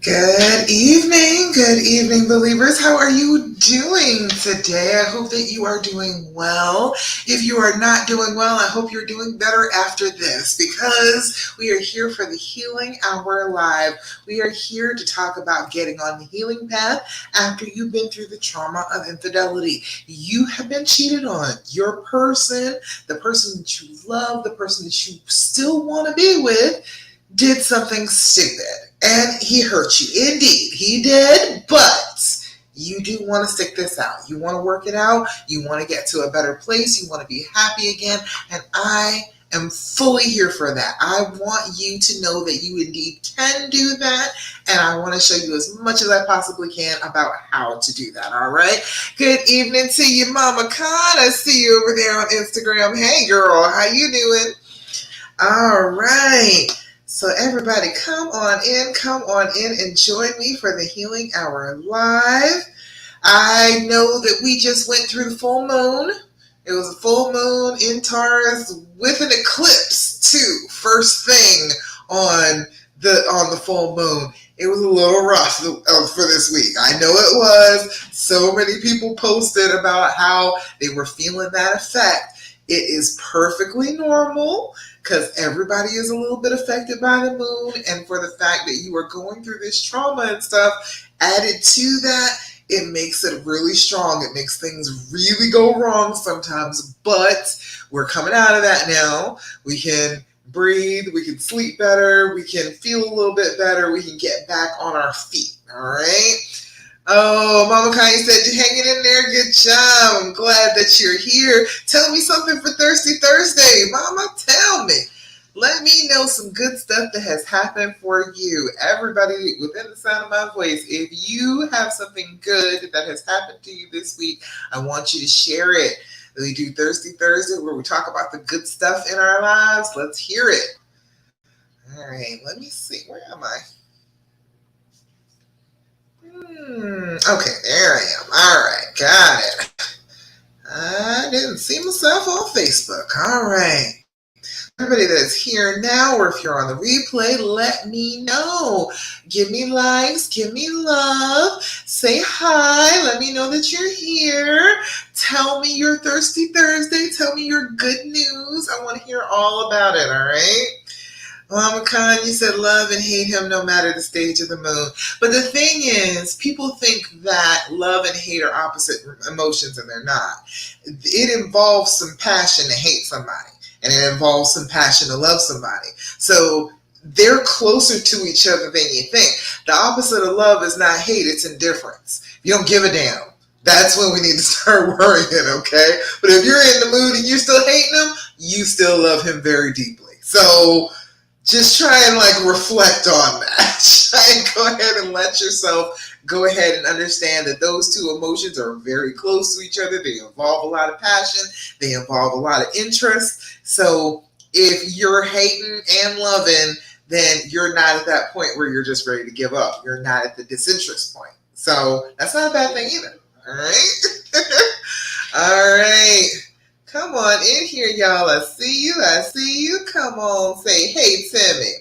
Good evening, believers. How are you doing today? I hope that you are doing well. If you are not doing well, I hope you're doing better after this because we are here for the Healing Hour Live. We are here to talk about getting on the healing path after you've been through the trauma of infidelity. You have been cheated on. Your person, the person that you love, the person that you still want to be with, did something stupid and he hurt you. Indeed, he did, but you do want to stick this out. You want to work it out. You want to get to a better place. You want to be happy again. And I am fully here for that. I want you to know that you indeed can do that. And I want to show you as much as I possibly can about how to do that. All right. Good evening to you, Mama Con. I see you over there on Instagram. Hey, girl, how you doing? All right. So everybody come on in and join me for the Healing Hour Live. I know that we just went through the full moon. It was a full moon in Taurus with an eclipse too. First thing on the full moon. It was a little rough for this week. I know it was. So many people posted about how they were feeling that effect. It is perfectly normal because everybody is a little bit affected by the moon, and for the fact that you are going through this trauma and stuff, added to that, it makes it really strong. It makes things really go wrong sometimes, but we're coming out of that now. We can breathe, we can sleep better, we can feel a little bit better, we can get back on our feet, all right? Oh, Mama Kanye said you're hanging in there. Good job. I'm glad that you're here. Tell me something for Thirsty Thursday. Mama, tell me. Let me know some good stuff that has happened for you. Everybody within the sound of my voice, if you have something good that has happened to you this week, I want you to share it. We do Thirsty Thursday where we talk about the good stuff in our lives. Let's hear it. All right, let me see. Where am I? Okay, there I am. All right, got it. I didn't see myself on Facebook. All right. Everybody that's here now, or if you're on the replay, let me know. Give me likes, give me love, say hi, let me know that you're here. Tell me your Thirsty Thursday, tell me your good news. I want to hear all about it, all right? Mama Khan, you said love and hate him no matter the stage of the moon. But the thing is, people think that love and hate are opposite emotions, and they're not. It involves some passion to hate somebody, and it involves some passion to love somebody. So they're closer to each other than you think. The opposite of love is not hate, it's indifference. You don't give a damn. That's when we need to start worrying, okay? But if you're in the mood and you're still hating him, you still love him very deeply. So just try and reflect on that. Try and go ahead and let yourself go ahead and understand that those two emotions are very close to each other. They involve a lot of passion. They involve a lot of interest. So if you're hating and loving, then you're not at that point where you're just ready to give up. You're not at the disinterest point. So that's not a bad thing either. All right? All right. Come on in here, y'all. I see you. Come on, say hey to me.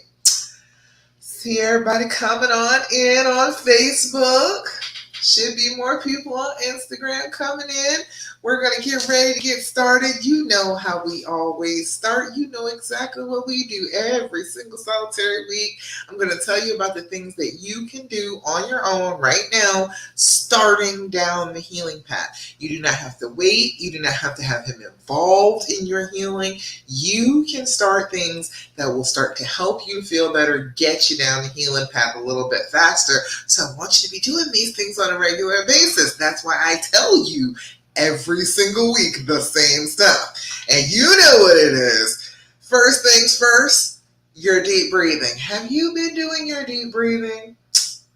See everybody coming on in on Facebook. Should be more people on Instagram coming in. We're going to get ready to get started. You know how we always start. You know exactly what we do every single solitary week. I'm going to tell you about the things that you can do on your own right now, starting down the healing path. You do not have to wait. You do not have to have him involved in your healing. You can start things that will start to help you feel better, get you down the healing path a little bit faster. So I want you to be doing these things on a regular basis. That's why I tell you every single week the same stuff. And you know what it is. First things first, your deep breathing. Have you been doing your deep breathing?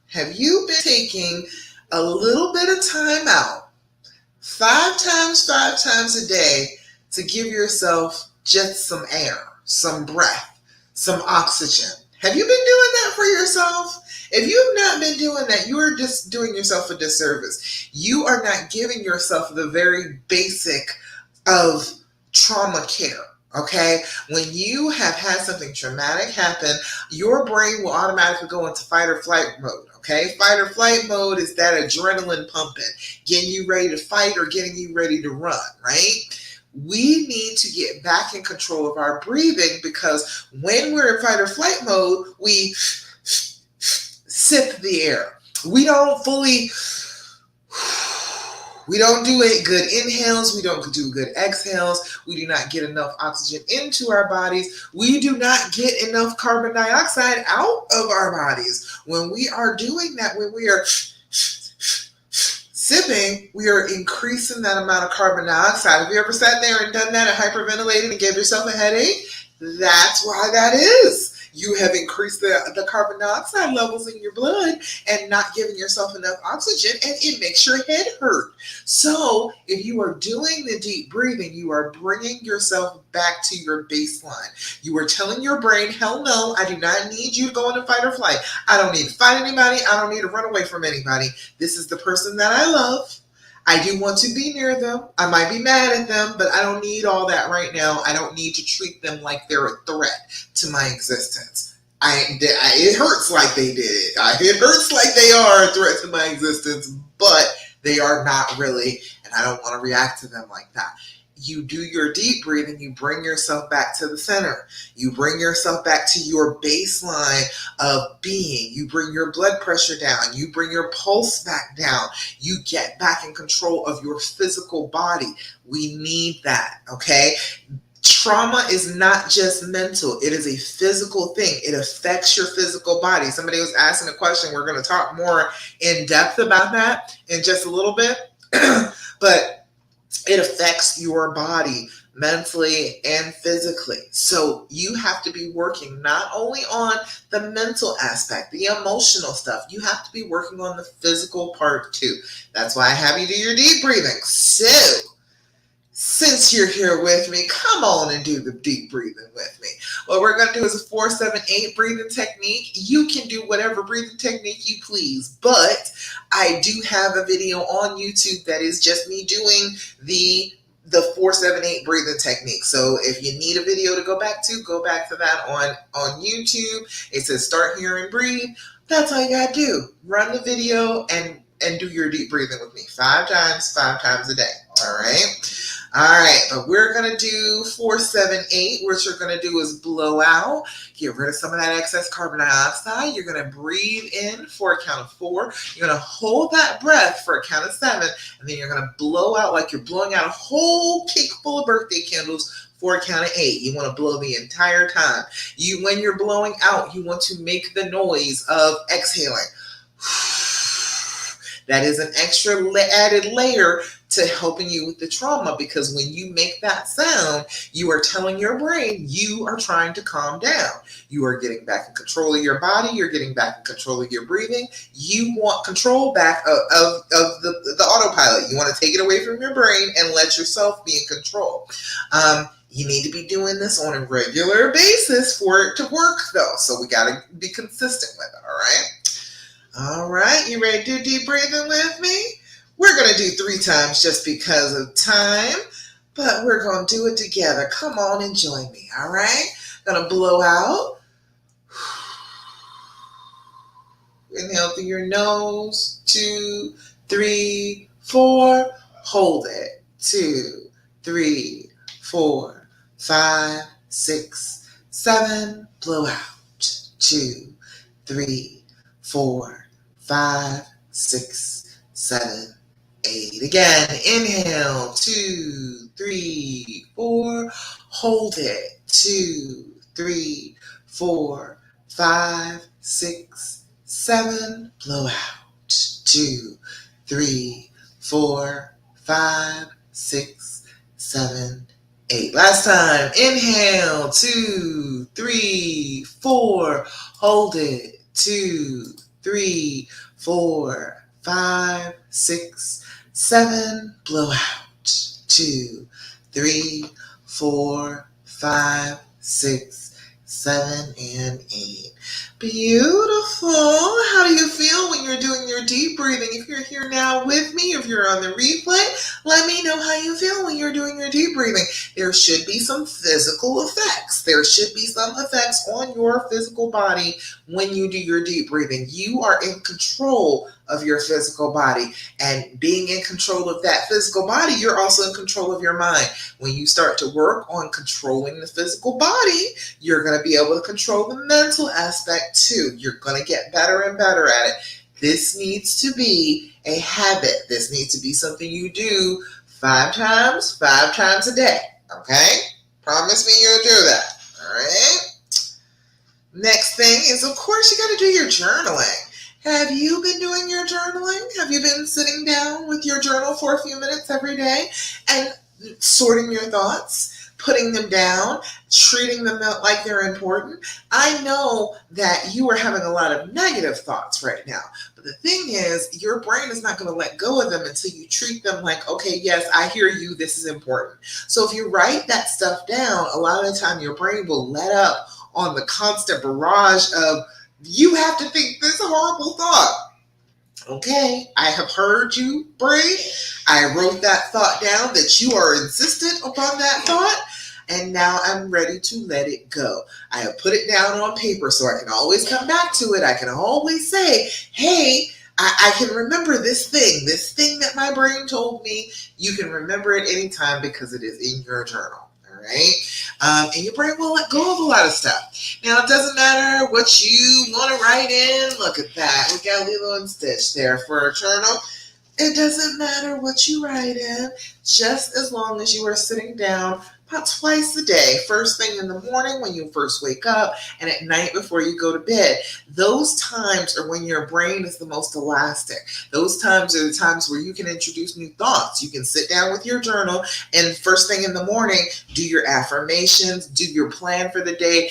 Have you been taking a little bit of time out, five times a day, to give yourself just some air, some breath, some oxygen? Have you been doing that for yourself? If you've not been doing that, you are just doing yourself a disservice. You are not giving yourself the very basic of trauma care, Okay, when you have had something traumatic happen, your brain will automatically go into fight or flight mode. Okay, fight or flight mode is that adrenaline pumping, getting you ready to fight or getting you ready to run, right? We need to get back in control of our breathing because when we're in fight or flight mode, we sip the air. We don't fully We don't do good inhales. We don't do good exhales. We do not get enough oxygen into our bodies. We do not get enough carbon dioxide out of our bodies. When we are doing that, when we are sipping, we are increasing that amount of carbon dioxide. Have you ever sat there and done that and hyperventilated and gave yourself a headache? That's why that is. You have increased the carbon dioxide levels in your blood and not giving yourself enough oxygen, and it makes your head hurt. So if you are doing the deep breathing, you are bringing yourself back to your baseline. You are telling your brain, hell no, I do not need you to go into fight or flight. I don't need to fight anybody. I don't need to run away from anybody. This is the person that I love. I do want to be near them. I might be mad at them, but I don't need all that right now. I don't need to treat them like they're a threat to my existence. It hurts like they did it. It hurts like they are a threat to my existence, but they are not really, and I don't want to react to them like that. You do your deep breathing, you bring yourself back to the center. You bring yourself back to your baseline of being. You bring your blood pressure down. You bring your pulse back down. You get back in control of your physical body. We need that, okay? Trauma is not just mental. It is a physical thing. It affects your physical body. Somebody was asking a question. We're going to talk more in depth about that in just a little bit. But it affects your body mentally and physically. So you have to be working not only on the mental aspect, the emotional stuff, you have to be working on the physical part too. That's why I have you do your deep breathing. So, since you're here with me, come on and do the deep breathing with me. What we're going to do is a 4-7-8 breathing technique. You can do whatever breathing technique you please, but I do have a video on YouTube that is just me doing the 4-7-8 breathing technique. So if you need a video to go back to that on YouTube. It says start here and breathe. That's all you got to do. Run the video and do your deep breathing with me 5 times a day. All right. All right, but we're going to do 4-7-8. What you're going to do is blow out, get rid of some of that excess carbon dioxide. You're going to breathe in for a count of 4. You're going to hold that breath for a count of 7, and then you're going to blow out like you're blowing out a whole cake full of birthday candles for a count of 8. You want to blow the entire time. When you're blowing out, you want to make the noise of exhaling. That is an extra added layer to helping you with the trauma, because when you make that sound, you are telling your brain you are trying to calm down. You are getting back in control of your body. You're getting back in control of your breathing. You want control back of the autopilot. You want to take it away from your brain and let yourself be in control. You need to be doing this on a regular basis for it to work, though. So we got to be consistent with it, all right? All right, you ready to do deep breathing with me? We're going to do 3 times just because of time, but we're going to do it together. Come on and join me, all right? Going to blow out. Inhale through your nose. 2, 3, 4. Hold it. 2, 3, 4, 5, 6, 7. Blow out. 2, 3, 4, 5, 6, 7, 8. Again, inhale, 2, 3, 4. Hold it, 2, 3, 4, 5, 6, 7. Blow out, 2, 3, 4, 5, 6, 7, 8. Last time, inhale, 2, 3, 4. Hold it, 2, 3, 4, 5, 6, 7. Blow out. 2, 3, 4, 5, 6, 7, and 8. Beautiful. How do you feel when you're doing your deep breathing? If you're here now with me, if you're on the replay, Let me know how you feel when you're doing your deep breathing. There should be some physical effects. There should be some effects on your physical body when you do your deep breathing. You are in control of your physical body. And being in control of that physical body, you're also in control of your mind. When you start to work on controlling the physical body, you're going to be able to control the mental aspect too. You're going to get better and better at it. This needs to be a habit. This needs to be something you do 5 times a day. Okay? Promise me you'll do that. All right? Next thing is, of course, you got to do your journaling. Have you been doing your journaling? Have you been sitting down with your journal for a few minutes every day and sorting your thoughts, putting them down, treating them like they're important? I know that you are having a lot of negative thoughts right now, but the thing is, your brain is not going to let go of them until you treat them like, okay, yes, I hear you, this is important. So if you write that stuff down, a lot of the time your brain will let up on the constant barrage of, you have to think this horrible thought. Okay, I have heard you, brain. I wrote that thought down that you are insistent upon that thought, and now I'm ready to let it go. I have put it down on paper so I can always come back to it. I can always say, hey, I can remember this thing that my brain told me. You can remember it anytime because it is in your journal. Right? And your brain will let go of a lot of stuff. Now, it doesn't matter what you want to write in. Look at that. We got Lilo and Stitch there for a journal. It doesn't matter what you write in, just as long as you are sitting down about twice a day. First thing in the morning when you first wake up, and at night before you go to bed. Those times are when your brain is the most elastic. Those times are the times where you can introduce new thoughts. You can sit down with your journal, and first thing in the morning, do your affirmations, do your plan for the day.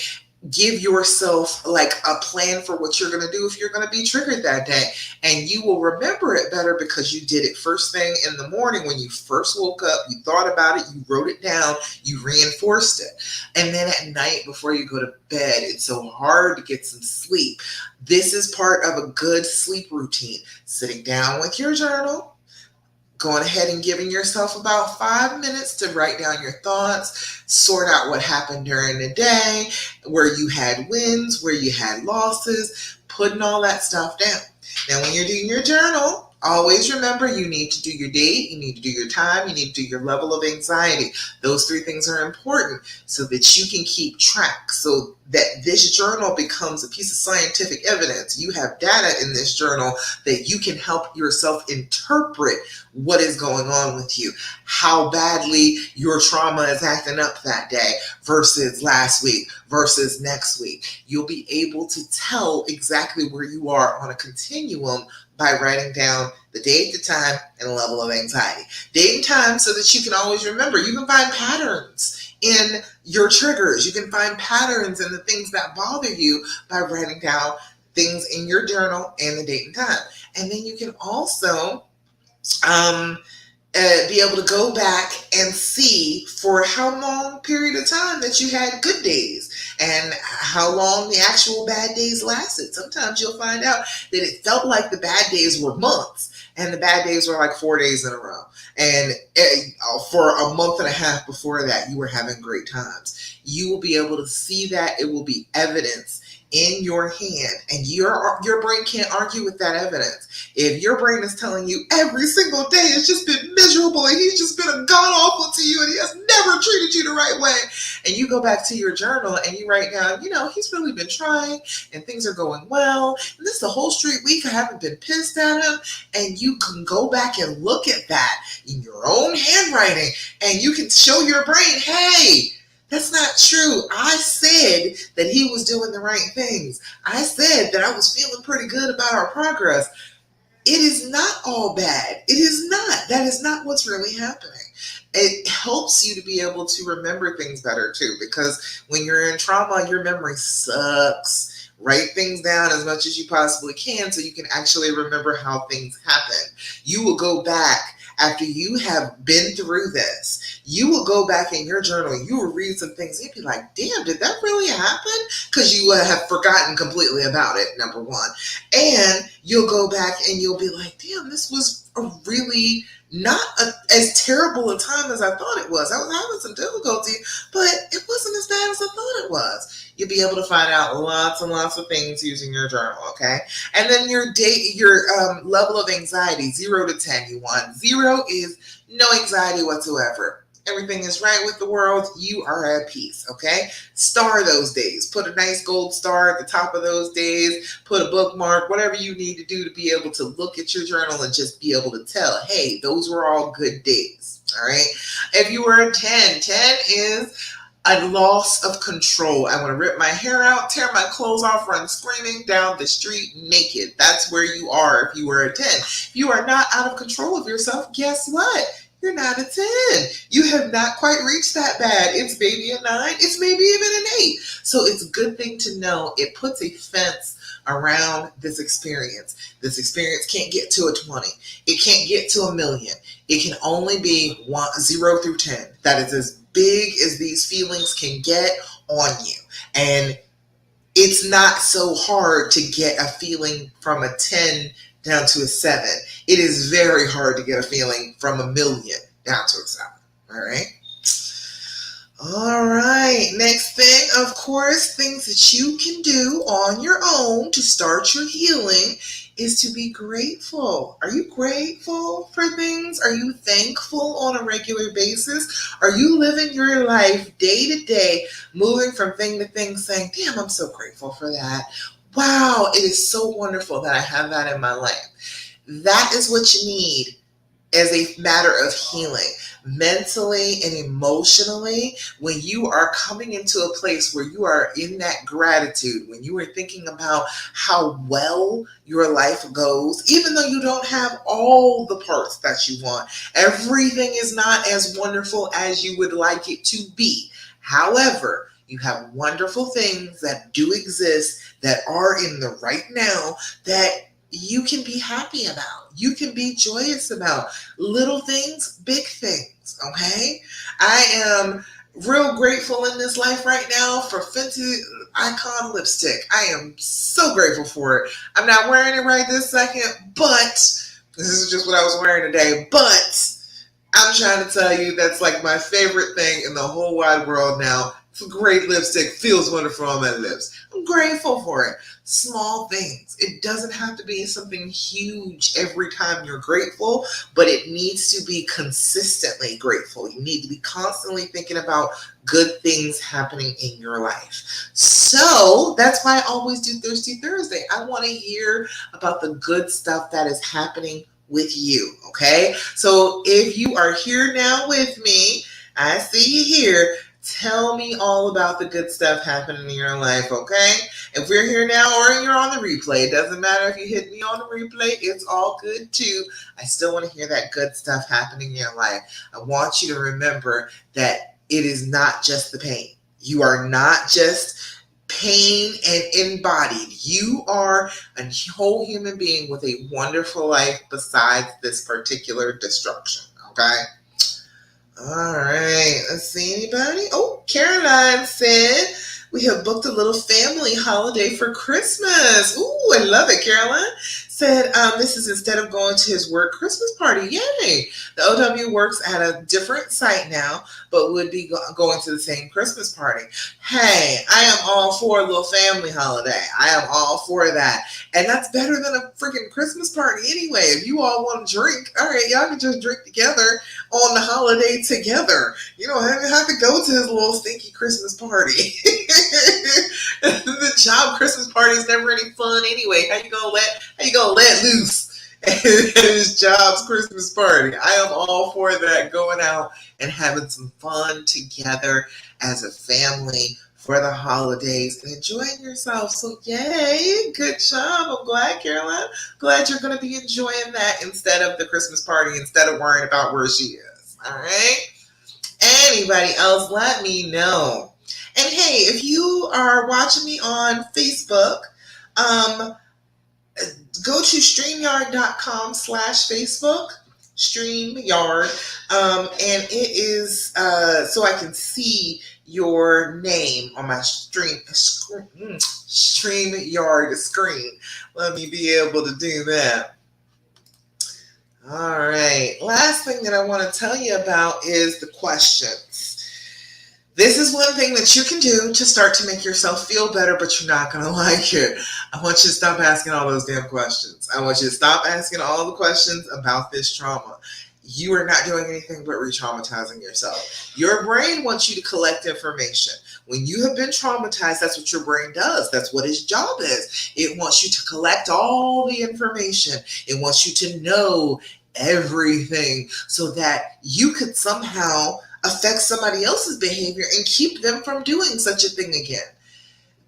Give yourself like a plan for what you're going to do if you're going to be triggered that day. And you will remember it better because you did it first thing in the morning when you first woke up. You thought about it. You wrote it down. You reinforced it. And then at night before you go to bed, it's so hard to get some sleep. This is part of a good sleep routine. Sitting down with your journal, going ahead and giving yourself about 5 minutes to write down your thoughts, sort out what happened during the day, where you had wins, where you had losses, putting all that stuff down. Now, when you're doing your journal, always remember you need to do your date, you need to do your time, you need to do your level of anxiety. Those 3 things are important so that you can keep track, so that this journal becomes a piece of scientific evidence. You have data in this journal that you can help yourself interpret what is going on with you, how badly your trauma is acting up that day versus last week versus next week. You'll be able to tell exactly where you are on a continuum by writing down the date, the time, and the level of anxiety. Date and time so that you can always remember. You can find patterns in your triggers. You can find patterns in the things that bother you by writing down things in your journal and the date and time. And then you can also be able to go back and see for how long period of time that you had good days and how long the actual bad days lasted. Sometimes you'll find out that it felt like the bad days were months and the bad days were like 4 days in a row. And for a month and a half before that, you were having great times. You will be able to see that. It will be evidence in your hand, and your brain can't argue with that evidence. If your brain is telling you every single day it's just been miserable and he's just been a god awful to you and he has never treated you the right way, and you go back to your journal and you write down, he's really been trying and things are going well, and this is the whole straight week I haven't been pissed at him, and you can go back and look at that in your own handwriting and you can show your brain, hey, that's not true. I said that he was doing the right things. I said that I was feeling pretty good about our progress. It is not all bad. It is not. That is not what's really happening. It helps you to be able to remember things better too, because when you're in trauma, your memory sucks. Write things down as much as you possibly can so you can actually remember how things happen. You will go back after you have been through this. You will go back in your journal, you will read some things, and you'll be like, damn, did that really happen? Because you have forgotten completely about it, number one. And you'll go back and you'll be like, damn, this was a really not as terrible a time as I thought it was. I was having some difficulty, but it wasn't as bad as I thought it was. You'll be able to find out lots and lots of things using your journal, okay? And then your level of anxiety, 0 to 10, you want. 0 is no anxiety whatsoever. Everything is right with the world. You are at peace, okay? Star those days. Put a nice gold star at the top of those days. Put a bookmark, whatever you need to do to be able to look at your journal and just be able to tell, hey, those were all good days, all right? If you were a 10, 10 is a loss of control. I want to rip my hair out, tear my clothes off, run screaming down the street naked. That's where you are if you were a 10. If you are not out of control of yourself, guess what? You're not a 10. You have not quite reached that bad. It's maybe a 9. It's maybe even an 8. So it's a good thing to know. It puts a fence around this experience. This experience can't get to a 20. It can't get to a million. It can only be 0 through 10. That is as big as these feelings can get on you. And it's not so hard to get a feeling from a 10 down to a 7. It is very hard to get a feeling from a million down to a 7. All right. All right. Next thing, of course, things that you can do on your own to start your healing is to be grateful. Are you grateful for things? Are you thankful on a regular basis? Are you living your life day to day, moving from thing to thing, saying, damn, I'm so grateful for that. Wow, it is so wonderful that I have that in my life. That is what you need as a matter of healing, mentally and emotionally. When you are coming into a place where you are in that gratitude, when you are thinking about how well your life goes, even though you don't have all the parts that you want, everything is not as wonderful as you would like it to be. However, you have wonderful things that do exist that are in the right now that you can be happy about. You can be joyous about. Little things, big things, okay? I am real grateful in this life right now for Fenty Icon lipstick. I am so grateful for it. I'm not wearing it right this second, but this is just what I was wearing today. But I'm trying to tell you that's like my favorite thing in the whole wide world now. It's a great lipstick, feels wonderful on my lips. I'm grateful for it. Small things. It doesn't have to be something huge every time you're grateful, but it needs to be consistently grateful. You need to be constantly thinking about good things happening in your life. So that's why I always do Thirsty Thursday. I want to hear about the good stuff that is happening with you, okay? So if you are here now with me, I see you here. Tell me all about the good stuff happening in your life, okay? If we're here now or you're on the replay, it doesn't matter if you hit me on the replay, it's all good too. I still want to hear that good stuff happening in your life. I want you to remember that it is not just the pain. You are not just pain and embodied. You are a whole human being with a wonderful life besides this particular destruction, okay? All right, let's see anybody. Oh, Caroline said, we have booked a little family holiday for Christmas. Ooh, I love it, Caroline. Said, this is instead of going to his work Christmas party. Yay! The OW works at a different site now, but would be going to the same Christmas party. Hey, I am all for a little family holiday. I am all for that. And that's better than a freaking Christmas party anyway. If you all want to drink, all right, y'all can just drink together on the holiday together. You don't have to go to his little stinky Christmas party. The job Christmas party is never any fun anyway. How you gonna let loose at his job's Christmas party? I am all for that, going out and having some fun together as a family for the holidays and enjoying yourself. So yay, good job. I'm glad, Caroline. Glad you're going to be enjoying that instead of the Christmas party, instead of worrying about where she is. All right? Anybody else, let me know. And hey, if you are watching me on Facebook, go to StreamYard.com/Facebook. StreamYard, and it is so I can see your name on my StreamYard screen. Let me be able to do that. All right. Last thing that I want to tell you about is the questions. This is one thing that you can do to start to make yourself feel better, but you're not going to like it. I want you to stop asking all those damn questions. I want you to stop asking all the questions about this trauma. You are not doing anything but re-traumatizing yourself. Your brain wants you to collect information. When you have been traumatized, that's what your brain does. That's what its job is. It wants you to collect all the information. It wants you to know everything so that you could somehow affect somebody else's behavior and keep them from doing such a thing again.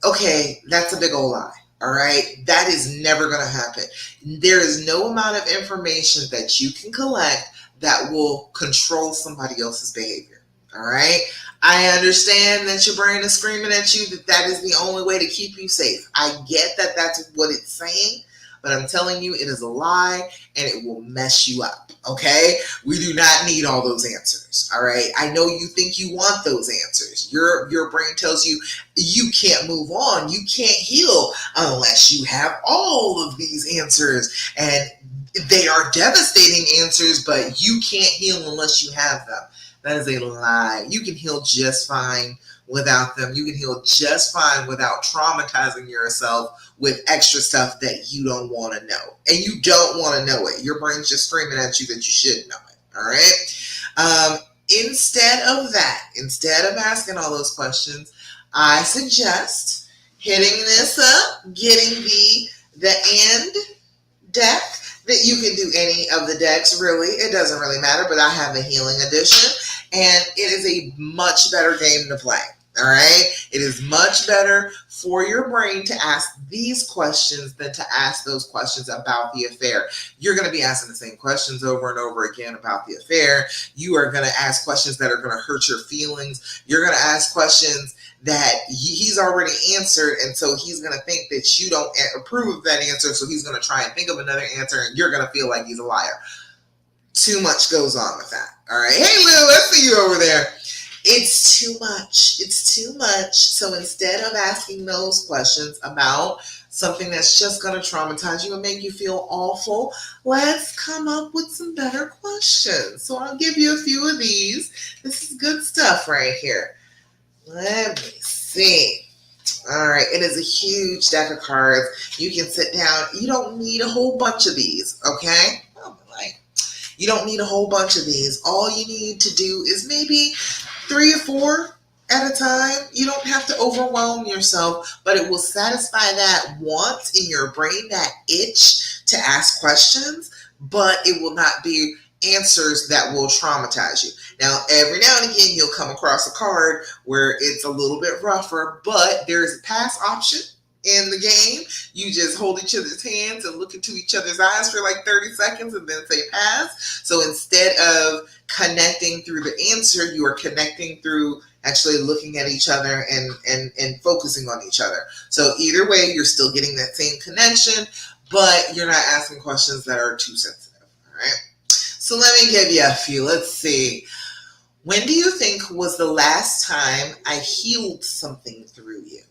Okay, that's a big old lie. All right, that is never going to happen. There is no amount of information that you can collect that will control somebody else's behavior. All right, I understand that your brain is screaming at you that is the only way to keep you safe. I get that that's what it's saying, but I'm telling you, it is a lie and it will mess you up. Okay, we do not need all those answers. All right, I know you think you want those answers. Your brain tells you you can't move on, you can't heal unless you have all of these answers, and they are devastating answers, but you can't heal unless you have them. That is a lie. You can heal just fine without them. You can heal just fine without traumatizing yourself with extra stuff that you don't want to know. And you don't want to know it. Your brain's just screaming at you that you should know it. All right? Instead of that, instead of asking all those questions, I suggest hitting this up, getting the and deck. That you can do any of the decks, really. It doesn't really matter, but I have a healing edition, and it is a much better game to play. All right? It is much better for your brain to ask these questions than to ask those questions about the affair. You're going to be asking the same questions over and over again about the affair. You are going to ask questions that are going to hurt your feelings. You're going to ask questions that he's already answered, and so he's going to think that you don't approve of that answer, so he's going to try and think of another answer, and you're going to feel like he's a liar. Too much goes on with that. All right? Hey, Lou, I see you over there. It's too much. It's too much. So instead of asking those questions about something that's just going to traumatize you and make you feel awful, let's come up with some better questions. So I'll give you a few of these. This is good stuff right here. Let me see. All right, it is a huge deck of cards. You can sit down. You don't need a whole bunch of these, okay? You don't need a whole bunch of these. All you need to do is maybe 3 or 4 at a time. You don't have to overwhelm yourself, but it will satisfy that want in your brain, that itch to ask questions, but it will not be answers that will traumatize you. Now, every now and again, you'll come across a card where it's a little bit rougher, but there's a pass option in the game. You just hold each other's hands and look into each other's eyes for like 30 seconds and then say pass. So instead of connecting through the answer, you are connecting through actually looking at each other and focusing on each other. So either way, you're still getting that same connection, but you're not asking questions that are too sensitive. All right. So let me give you a few. Let's see. When do you think was the last time I healed something through you?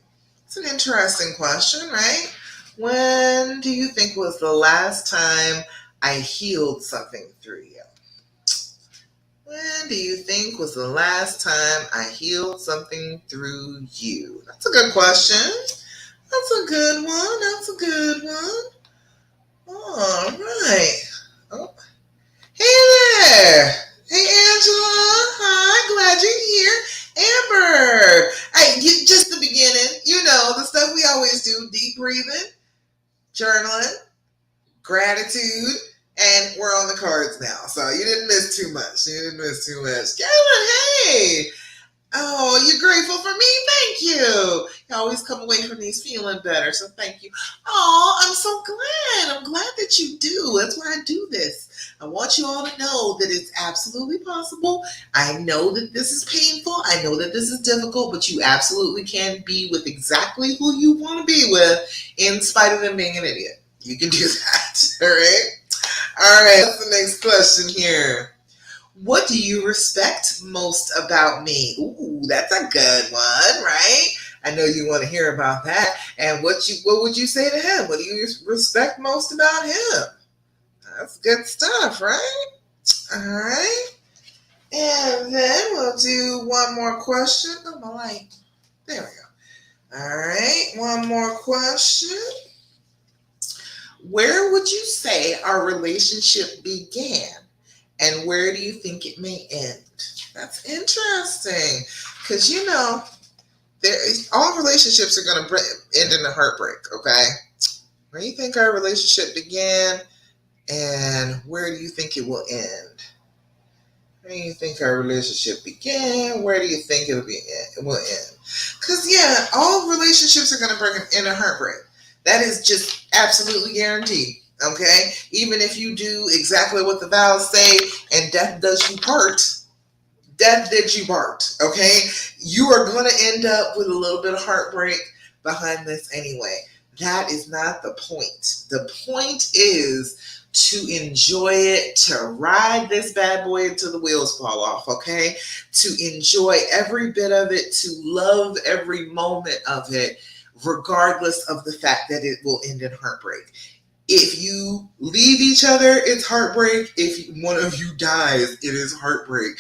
It's an interesting question, right? When do you think was the last time I healed something through you? When do you think was the last time I healed something through you? That's a good question. That's a good one. That's a good one. All right. Oh. Hey there. Hey, Angela. Hi. Glad you're here. Amber. Hey, just the beginning. You know, the stuff we always do. Deep breathing, journaling, gratitude, and we're on the cards now. So you didn't miss too much. You didn't miss too much. Karen, hey. Oh, you're grateful for me? Thank you. You always come away from these feeling better, so thank you. Oh, I'm so glad. I'm glad that you do. That's why I do this. I want you all to know that it's absolutely possible. I know that this is painful. I know that this is difficult, but you absolutely can be with exactly who you want to be with in spite of them being an idiot. You can do that, all right? All right, that's the next question here. What do you respect most about me? Ooh, that's a good one, right? I know you want to hear about that. And what would you say to him? What do you respect most about him? That's good stuff, right? All right. And then we'll do one more question. Oh, my light. There we go. All right. One more question. Where would you say our relationship began? And where do you think it may end? That's interesting. Because, all relationships are going to end in a heartbreak, okay? Where do you think our relationship began? And where do you think it will end? Where do you think our relationship began? Where do you think it will end? Because, yeah, all relationships are going to bring in a heartbreak. That is just absolutely guaranteed. Okay? Even if you do exactly what the vows say and death does you part, death did you part. Okay? You are going to end up with a little bit of heartbreak behind this anyway. That is not the point. The point is to enjoy it, to ride this bad boy until the wheels fall off, okay? To enjoy every bit of it, to love every moment of it, regardless of the fact that it will end in heartbreak. If you leave each other, it's heartbreak. If one of you dies, it is heartbreak.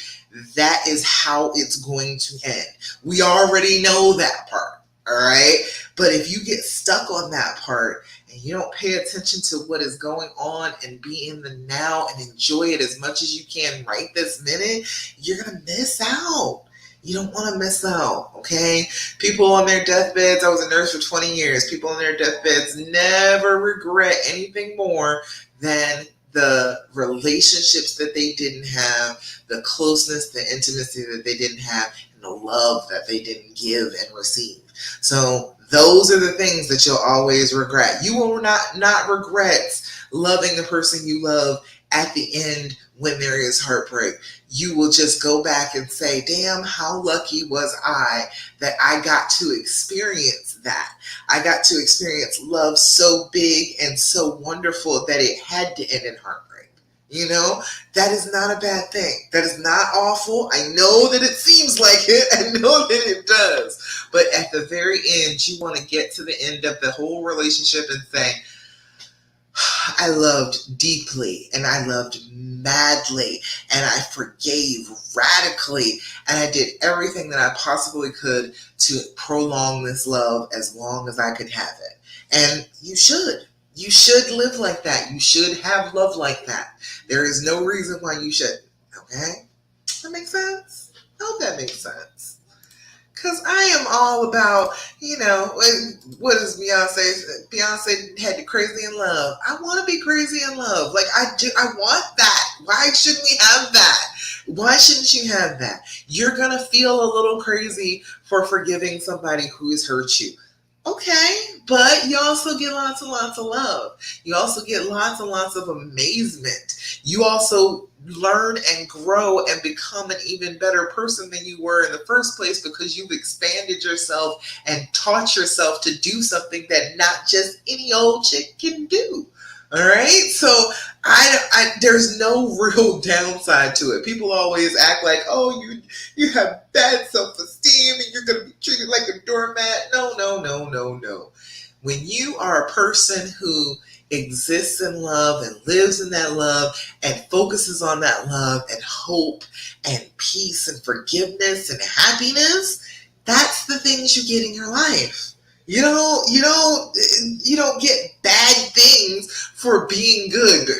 That is how it's going to end. We already know that part. All right. But if you get stuck on that part and you don't pay attention to what is going on and be in the now and enjoy it as much as you can right this minute, you're going to miss out. You don't want to miss out. Okay. People on their deathbeds, I was a nurse for 20 years. People on their deathbeds never regret anything more than the relationships that they didn't have, the closeness, the intimacy that they didn't have, and the love that they didn't give and receive. So those are the things that you'll always regret. You will not regret loving the person you love at the end when there is heartbreak. You will just go back and say, damn, how lucky was I that I got to experience that. I got to experience love so big and so wonderful that it had to end in heartbreak. That is not a bad thing. That is not awful. I know that it seems like it. I know that it does. But at the very end, you want to get to the end of the whole relationship and say, I loved deeply and I loved madly and I forgave radically and I did everything that I possibly could to prolong this love as long as I could have it. And you should. You should live like that. You should have love like that. There is no reason why you shouldn't. Okay? That makes sense? I hope that makes sense. Because I am all about, what is Beyonce? Beyonce had the crazy in love. I want to be crazy in love. Like, I want that. Why shouldn't we have that? Why shouldn't you have that? You're going to feel a little crazy for forgiving somebody who has hurt you. Okay, but you also get lots and lots of love. You also get lots and lots of amazement. You also learn and grow and become an even better person than you were in the first place because you've expanded yourself and taught yourself to do something that not just any old chick can do. All right, so there's no real downside to it. People always act like, oh, you have bad self-esteem and you're going to be treated like a doormat. No. When you are a person who exists in love and lives in that love and focuses on that love and hope and peace and forgiveness and happiness, that's the things you get in your life. You don't get bad things for being good,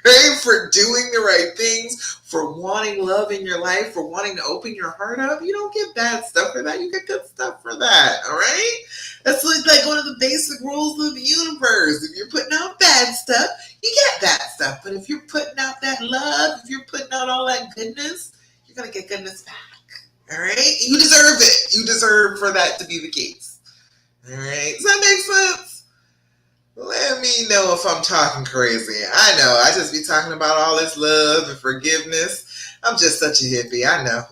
right? For doing the right things, for wanting love in your life, for wanting to open your heart up. You don't get bad stuff for that. You get good stuff for that, all right? That's like one of the basic rules of the universe. If you're putting out bad stuff, you get bad stuff. But if you're putting out that love, if you're putting out all that goodness, you're going to get goodness back, all right? You deserve it. You deserve for that to be the case. All right, does that make sense? Let me know if I'm talking crazy. I know, I just be talking about all this love and forgiveness. I'm just such a hippie, I know.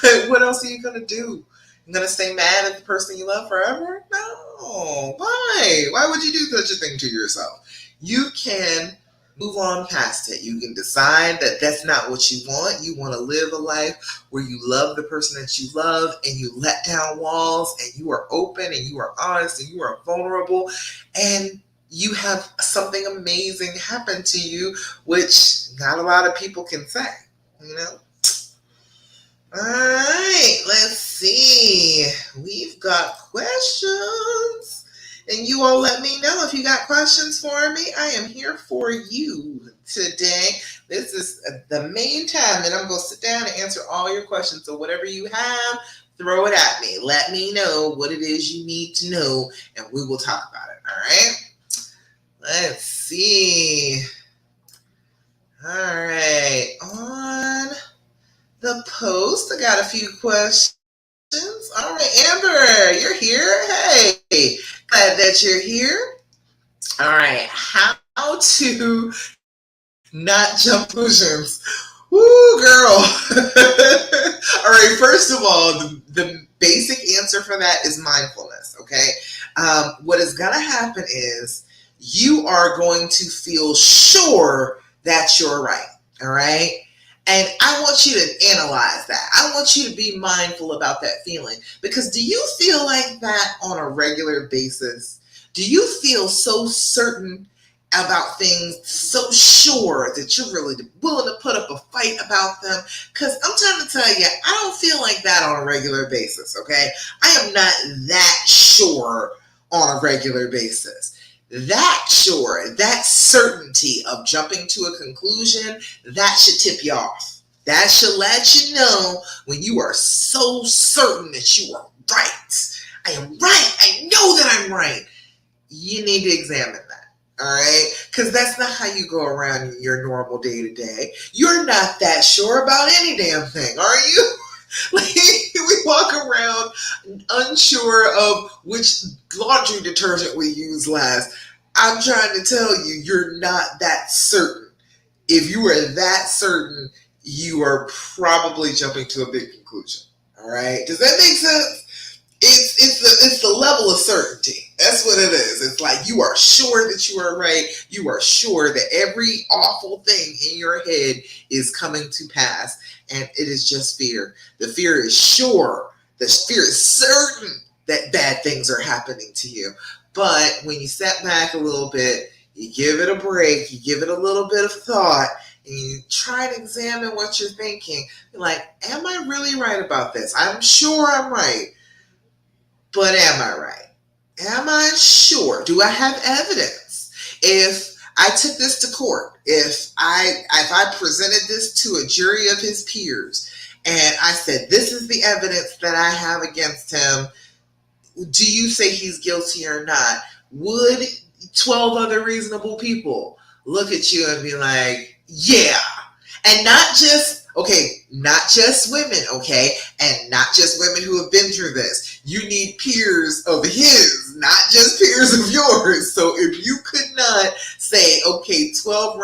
but what else are you going to do? You're going to stay mad at the person you love forever? No. Why? Why would you do such a thing to yourself? you can move on past it. You can decide that that's not what you want. You want to live a life where you love the person that you love and you let down walls and you are open and you are honest and you are vulnerable and you have something amazing happen to you, which not a lot of people can say, you know? All right, let's see. We've got questions. And you all let me know if you got questions for me. I am here for you today. This is the main time that I'm going to sit down and answer all your questions. So whatever you have, throw it at me. Let me know what it is you need to know, and we will talk about it. All right? Let's see. All right. On the post, I got a few questions. All right, Amber, you're here. Hey, glad that you're here. All right, how to not jump conclusions. Woo, girl. All right, first of all, the basic answer for that is mindfulness, okay? What is going to happen is you are going to feel sure that you're right, all right? And I want you to analyze that. I want you to be mindful about that feeling. Because do you feel like that on a regular basis? Do you feel so certain about things, so sure that you're really willing to put up a fight about them? Because I'm trying to tell you, I don't feel like that on a regular basis, okay? I am not that sure on a regular basis. That sure, that certainty of jumping to a conclusion, that should tip you off. That should let you know when you are so certain that you are right. I am right. I know that I'm right. You need to examine that. All right? Because that's not how you go around your normal day to day. You're not that sure about any damn thing, are you? Like, we walk around unsure of which laundry detergent we used last. I'm trying to tell you, you're not that certain. If you are that certain, you are probably jumping to a big conclusion. All right? Does that make sense? It's the level of certainty. That's what it is. It's like you are sure that you are right. You are sure that every awful thing in your head is coming to pass. And it is just fear. The fear is sure. The fear is certain that bad things are happening to you. But when you step back a little bit, you give it a break, you give it a little bit of thought, and you try to examine what you're thinking. You're like, am I really right about this? I'm sure I'm right. But am I right? Am I sure? Do I have evidence? If I took this to court, if I presented this to a jury of his peers, and I said, this is the evidence that I have against him, do you say he's guilty or not? Would 12 other reasonable people look at you and be like, yeah? And not just women, okay? And not just women who have been through this. You need peers of his, not just peers of yours. So if you could not say, okay, 12 a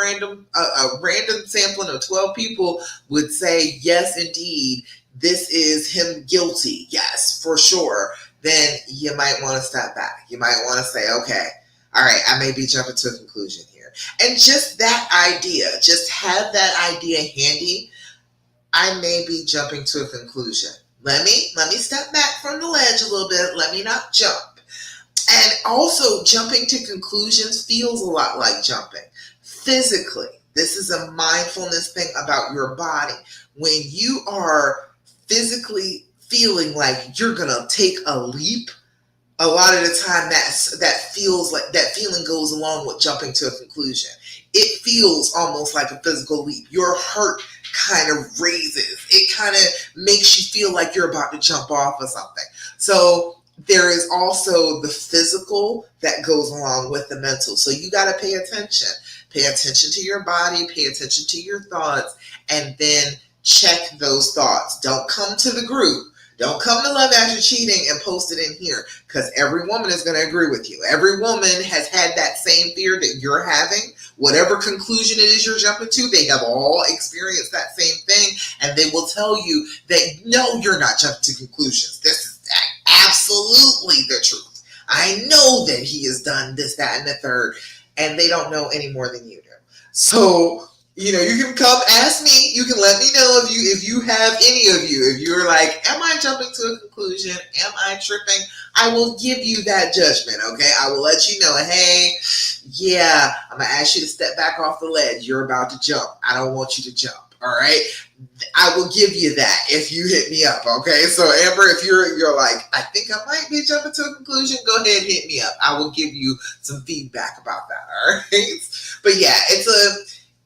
random sampling of 12 people would say, yes, indeed, this is him guilty. Yes, for sure. Then you might want to step back. You might want to say, okay, all right, I may be jumping to a conclusion here. And just that idea, just have that idea handy. I may be jumping to a conclusion. Let me step back from the ledge a little bit. Let me not jump. And also, jumping to conclusions feels a lot like jumping. Physically, this is a mindfulness thing about your body. When you are physically feeling like you're going to take a leap, a lot of the time that feeling goes along with jumping to a conclusion. It feels almost like a physical leap. Your heart kind of raises. It kind of makes you feel like you're about to jump off of something. So there is also the physical that goes along with the mental. So you got to pay attention. Pay attention to your body, pay attention to your thoughts, and then check those thoughts. Don't come to the group. Don't come to Love After Cheating and post it in here, because every woman is going to agree with you. Every woman has had that same fear that you're having. Whatever conclusion it is you're jumping to, they have all experienced that same thing, and they will tell you that, no, you're not jumping to conclusions. This is absolutely the truth. I know that he has done this, that, and the third. and they don't know any more than you do. So, you know, you can come ask me. You can let me know if you have any of you. If you're like, am I jumping to a conclusion? Am I tripping? I will give you that judgment, okay? I will let you know, hey, yeah, I'm going to ask you to step back off the ledge. You're about to jump. I don't want you to jump, all right? I will give you that if you hit me up, okay? So Amber, if you're like, I think I might be jumping to a conclusion, go ahead and hit me up. I will give you some feedback about that, all right? But yeah, it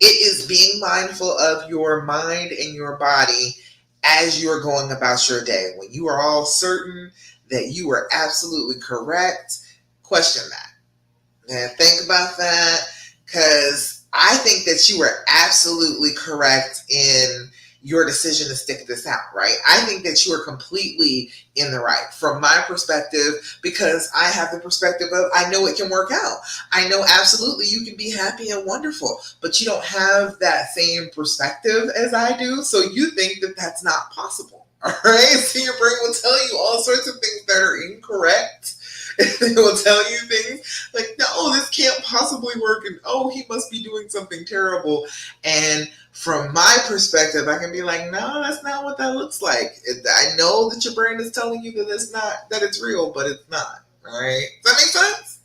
is being mindful of your mind and your body as you're going about your day. When you are all certain that you are absolutely correct, question that. And think about that, because I think that you are absolutely correct in your decision to stick this out, right? I think that you are completely in the right from my perspective, because I have the perspective of, I know it can work out. I know absolutely you can be happy and wonderful, but you don't have that same perspective as I do. So you think that that's not possible. All right. So your brain will tell you all sorts of things that are incorrect. It will tell you things like, no, this can't possibly work. And oh, he must be doing something terrible. And from my perspective, I can be like, no, that's not what that looks like. I know that your brain is telling you that it's not, that it's real, but it's not. All right. Does that make sense?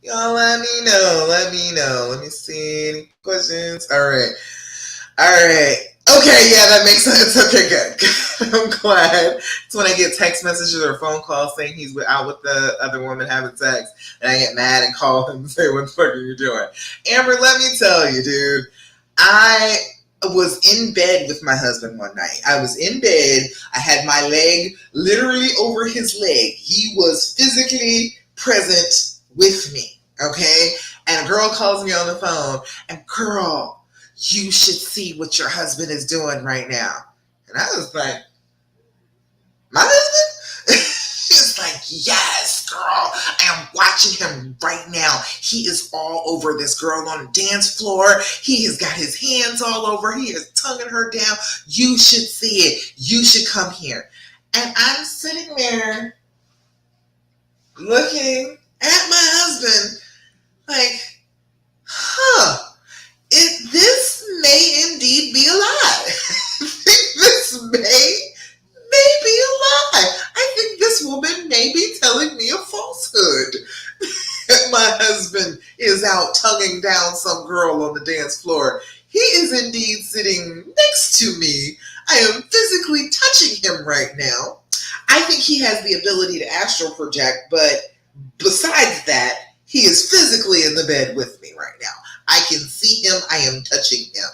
Y'all let me know. Let me know. Let me see any questions. All right. All right. Okay, yeah, that makes sense. Okay, good. I'm glad. It's when I get text messages or phone calls saying he's out with the other woman having sex, and I get mad and call him and say, what the fuck are you doing? Amber, let me tell you, dude. I was in bed with my husband one night. I was in bed. I had my leg literally over his leg. He was physically present with me, okay? And a girl calls me on the phone, and girl, you should see what your husband is doing right now. And I was like, my husband? She's like, yes, girl. I am watching him right now. He is all over this girl on the dance floor. He has got his hands all over. He is tonguing her down. You should see it. You should come here. And I'm sitting there looking at my husband like, huh. This may indeed be a lie. This may be a lie. I think this woman may be telling me a falsehood. My husband is out tonguing down some girl on the dance floor. He is indeed sitting next to me. I am physically touching him right now. I think he has the ability to astral project, but besides that, he is physically in the bed with me right now. I can see him. I am touching him.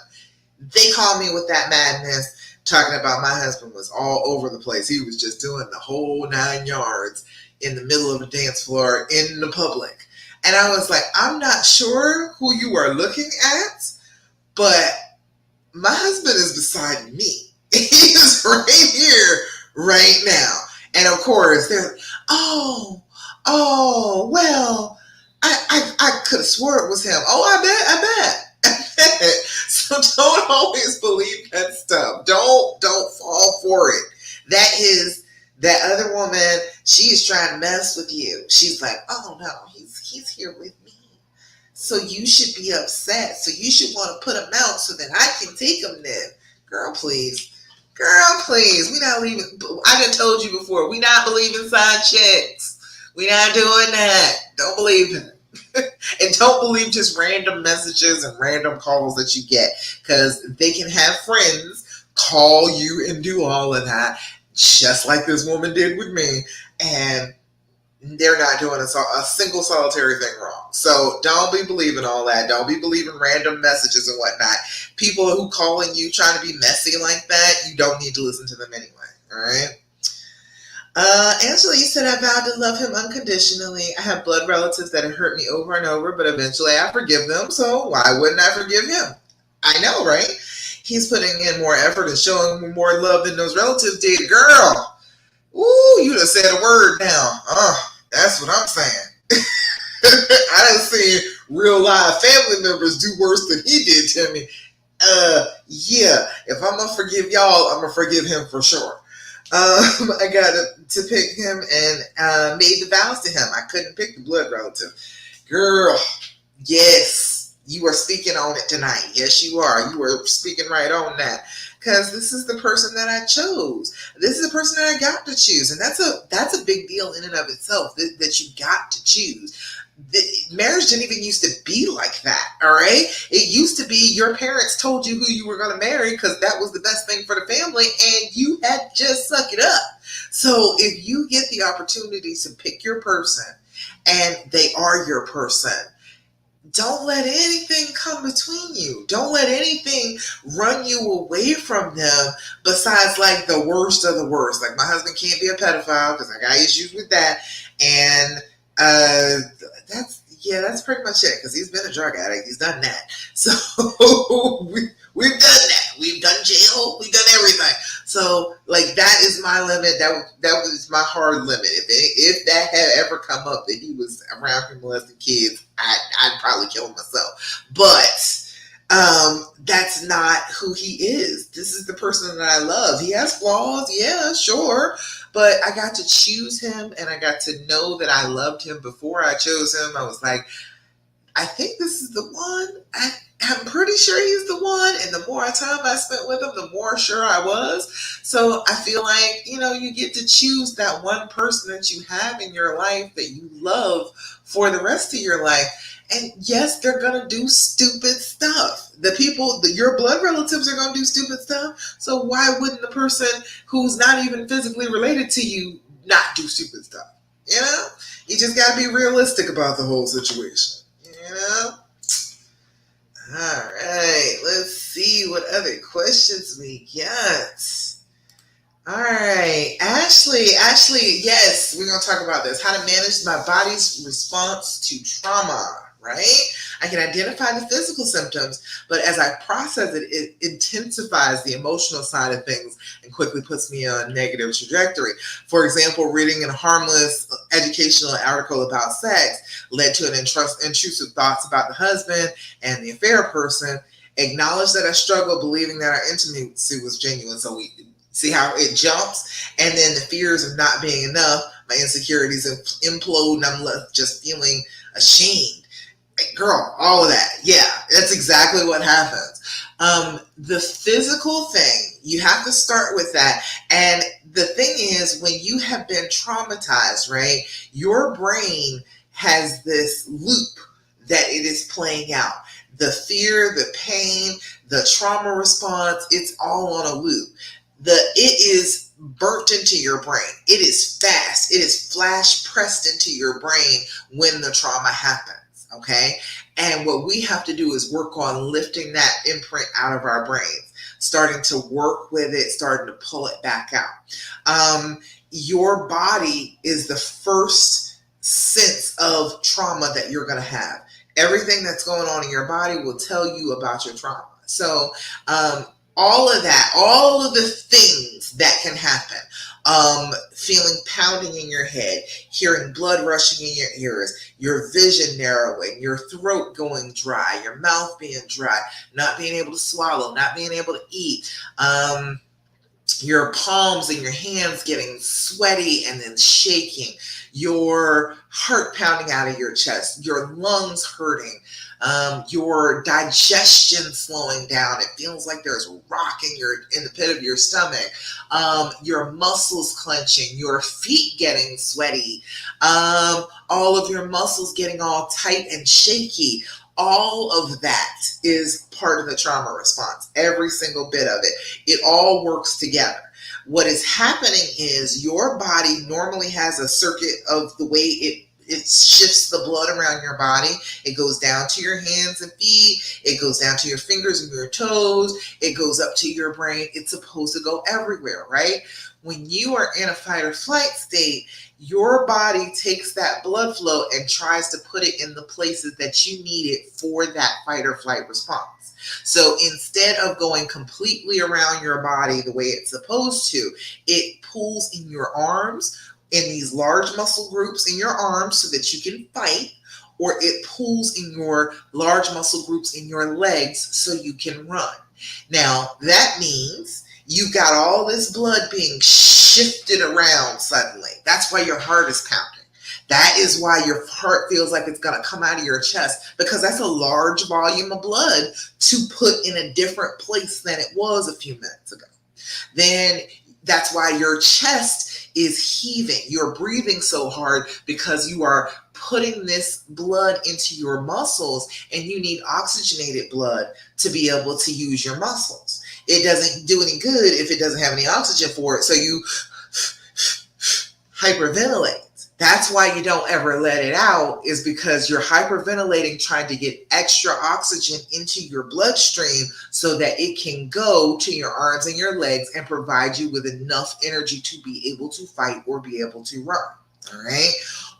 They call me with that madness, talking about my husband was all over the place. He was just doing the whole 9 yards in the middle of the dance floor in the public. And I was like, I'm not sure who you are looking at, but my husband is beside me. He is right here, right now. And of course, they're, oh, well, I could have swore it was him. Oh, I bet. So don't always believe that stuff. Don't fall for it. That other woman, she is trying to mess with you. She's like, oh no, he's here with me. So you should be upset. So you should want to put him out so that I can take him then. Girl, please. We not leaving. I done told you before, we not believing side checks. We not doing that. Don't believe him. And don't believe just random messages and random calls that you get, because they can have friends call you and do all of that, just like this woman did with me, and they're not doing a single solitary thing wrong. So don't be believing all that. Don't be believing random messages and whatnot. People who calling you trying to be messy like that, you don't need to listen to them anyway. All right. Angela, you said I vowed to love him unconditionally. I have blood relatives that have hurt me over and over, but eventually I forgive them. So why wouldn't I forgive him? I know, right? He's putting in more effort and showing me more love than those relatives did. Girl, ooh, you just said a word now. That's what I'm saying. I done seen real live family members do worse than he did to me. Yeah, if I'm gonna forgive y'all, I'm gonna forgive him for sure. I got to pick him and made the vows to him. I couldn't pick the blood relative. Girl, Yes, you are speaking on it tonight. Yes, you are. You are speaking right on that. Because this is the person that I chose. This is the person that I got to choose, and that's a big deal in and of itself. That you got to choose. Marriage didn't even used to be like that. All right, it used to be your parents told you who you were going to marry because that was the best thing for the family, and you had to just suck it up. So if you get the opportunity to pick your person, and they are your person, don't let anything come between you. Don't let anything run you away from them besides like the worst of the worst. Like my husband can't be a pedophile because I got issues with that. And that's pretty much it because he's been a drug addict. He's done that. So we've done that. We've done jail. We've done everything. So like that is my limit. That was my hard limit. If that had ever come up that he was around me molesting kids, I'd probably kill myself. But that's not who he is. This is the person that I love. He has flaws, yeah, sure. But I got to choose him and I got to know that I loved him before I chose him. I was like, I think this is the one. I'm pretty sure he's the one. And the more time I spent with him, the more sure I was. So I feel like, you get to choose that one person that you have in your life that you love for the rest of your life. And yes, they're going to do stupid stuff. Your blood relatives are going to do stupid stuff. So why wouldn't the person who's not even physically related to you not do stupid stuff? You just got to be realistic about the whole situation. All right, let's see what other questions we got. All right, Ashley, yes, we're going to talk about this. How to manage my body's response to trauma, right? I can identify the physical symptoms, but as I process it, it intensifies the emotional side of things and quickly puts me on a negative trajectory. For example, reading a harmless educational article about sex led to an intrusive thoughts about the husband and the affair person. Acknowledge that I struggled believing that our intimacy was genuine. So we see how it jumps, and then the fears of not being enough, my insecurities implode, and I'm left just feeling ashamed. Girl, all of that. Yeah, that's exactly what happens. The physical thing, you have to start with that. And the thing is, when you have been traumatized, right, your brain has this loop that it is playing out. The fear, the pain, the trauma response, it's all on a loop. It is burnt into your brain. It is fast. It is flash pressed into your brain when the trauma happens. Okay. And what we have to do is work on lifting that imprint out of our brains, starting to work with it, starting to pull it back out. Your body is the first sense of trauma that you're going to have. Everything that's going on in your body will tell you about your trauma. So, all of that, all of the things that can happen, feeling pounding in your head, hearing blood rushing in your ears, your vision narrowing, your throat going dry, your mouth being dry, not being able to swallow, not being able to eat, your palms and your hands getting sweaty and then shaking, your heart pounding out of your chest, your lungs hurting, your digestion slowing down. It feels like there's a rock in the pit of your stomach. Your muscles clenching, your feet getting sweaty, all of your muscles getting all tight and shaky. All of that is part of the trauma response. Every single bit of it. It all works together. What is happening is your body normally has a circuit of the way it shifts the blood around your body. It goes down to your hands and feet. It goes down to your fingers and your toes. It goes up to your brain. It's supposed to go everywhere, right? When you are in a fight or flight state, your body takes that blood flow and tries to put it in the places that you need it for that fight or flight response. So instead of going completely around your body the way it's supposed to, it pulls in your arms, in these large muscle groups in your arms so that you can fight, or it pulls in your large muscle groups in your legs so you can run. Now, that means you've got all this blood being shifted around suddenly. That's why your heart is pounding. That is why your heart feels like it's going to come out of your chest, because that's a large volume of blood to put in a different place than it was a few minutes ago. Then that's why your chest is heaving. You're breathing so hard because you are putting this blood into your muscles, and you need oxygenated blood to be able to use your muscles. It doesn't do any good if it doesn't have any oxygen for it. So you hyperventilate. That's why you don't ever let it out, is because you're hyperventilating, trying to get extra oxygen into your bloodstream so that it can go to your arms and your legs and provide you with enough energy to be able to fight or be able to run. All right.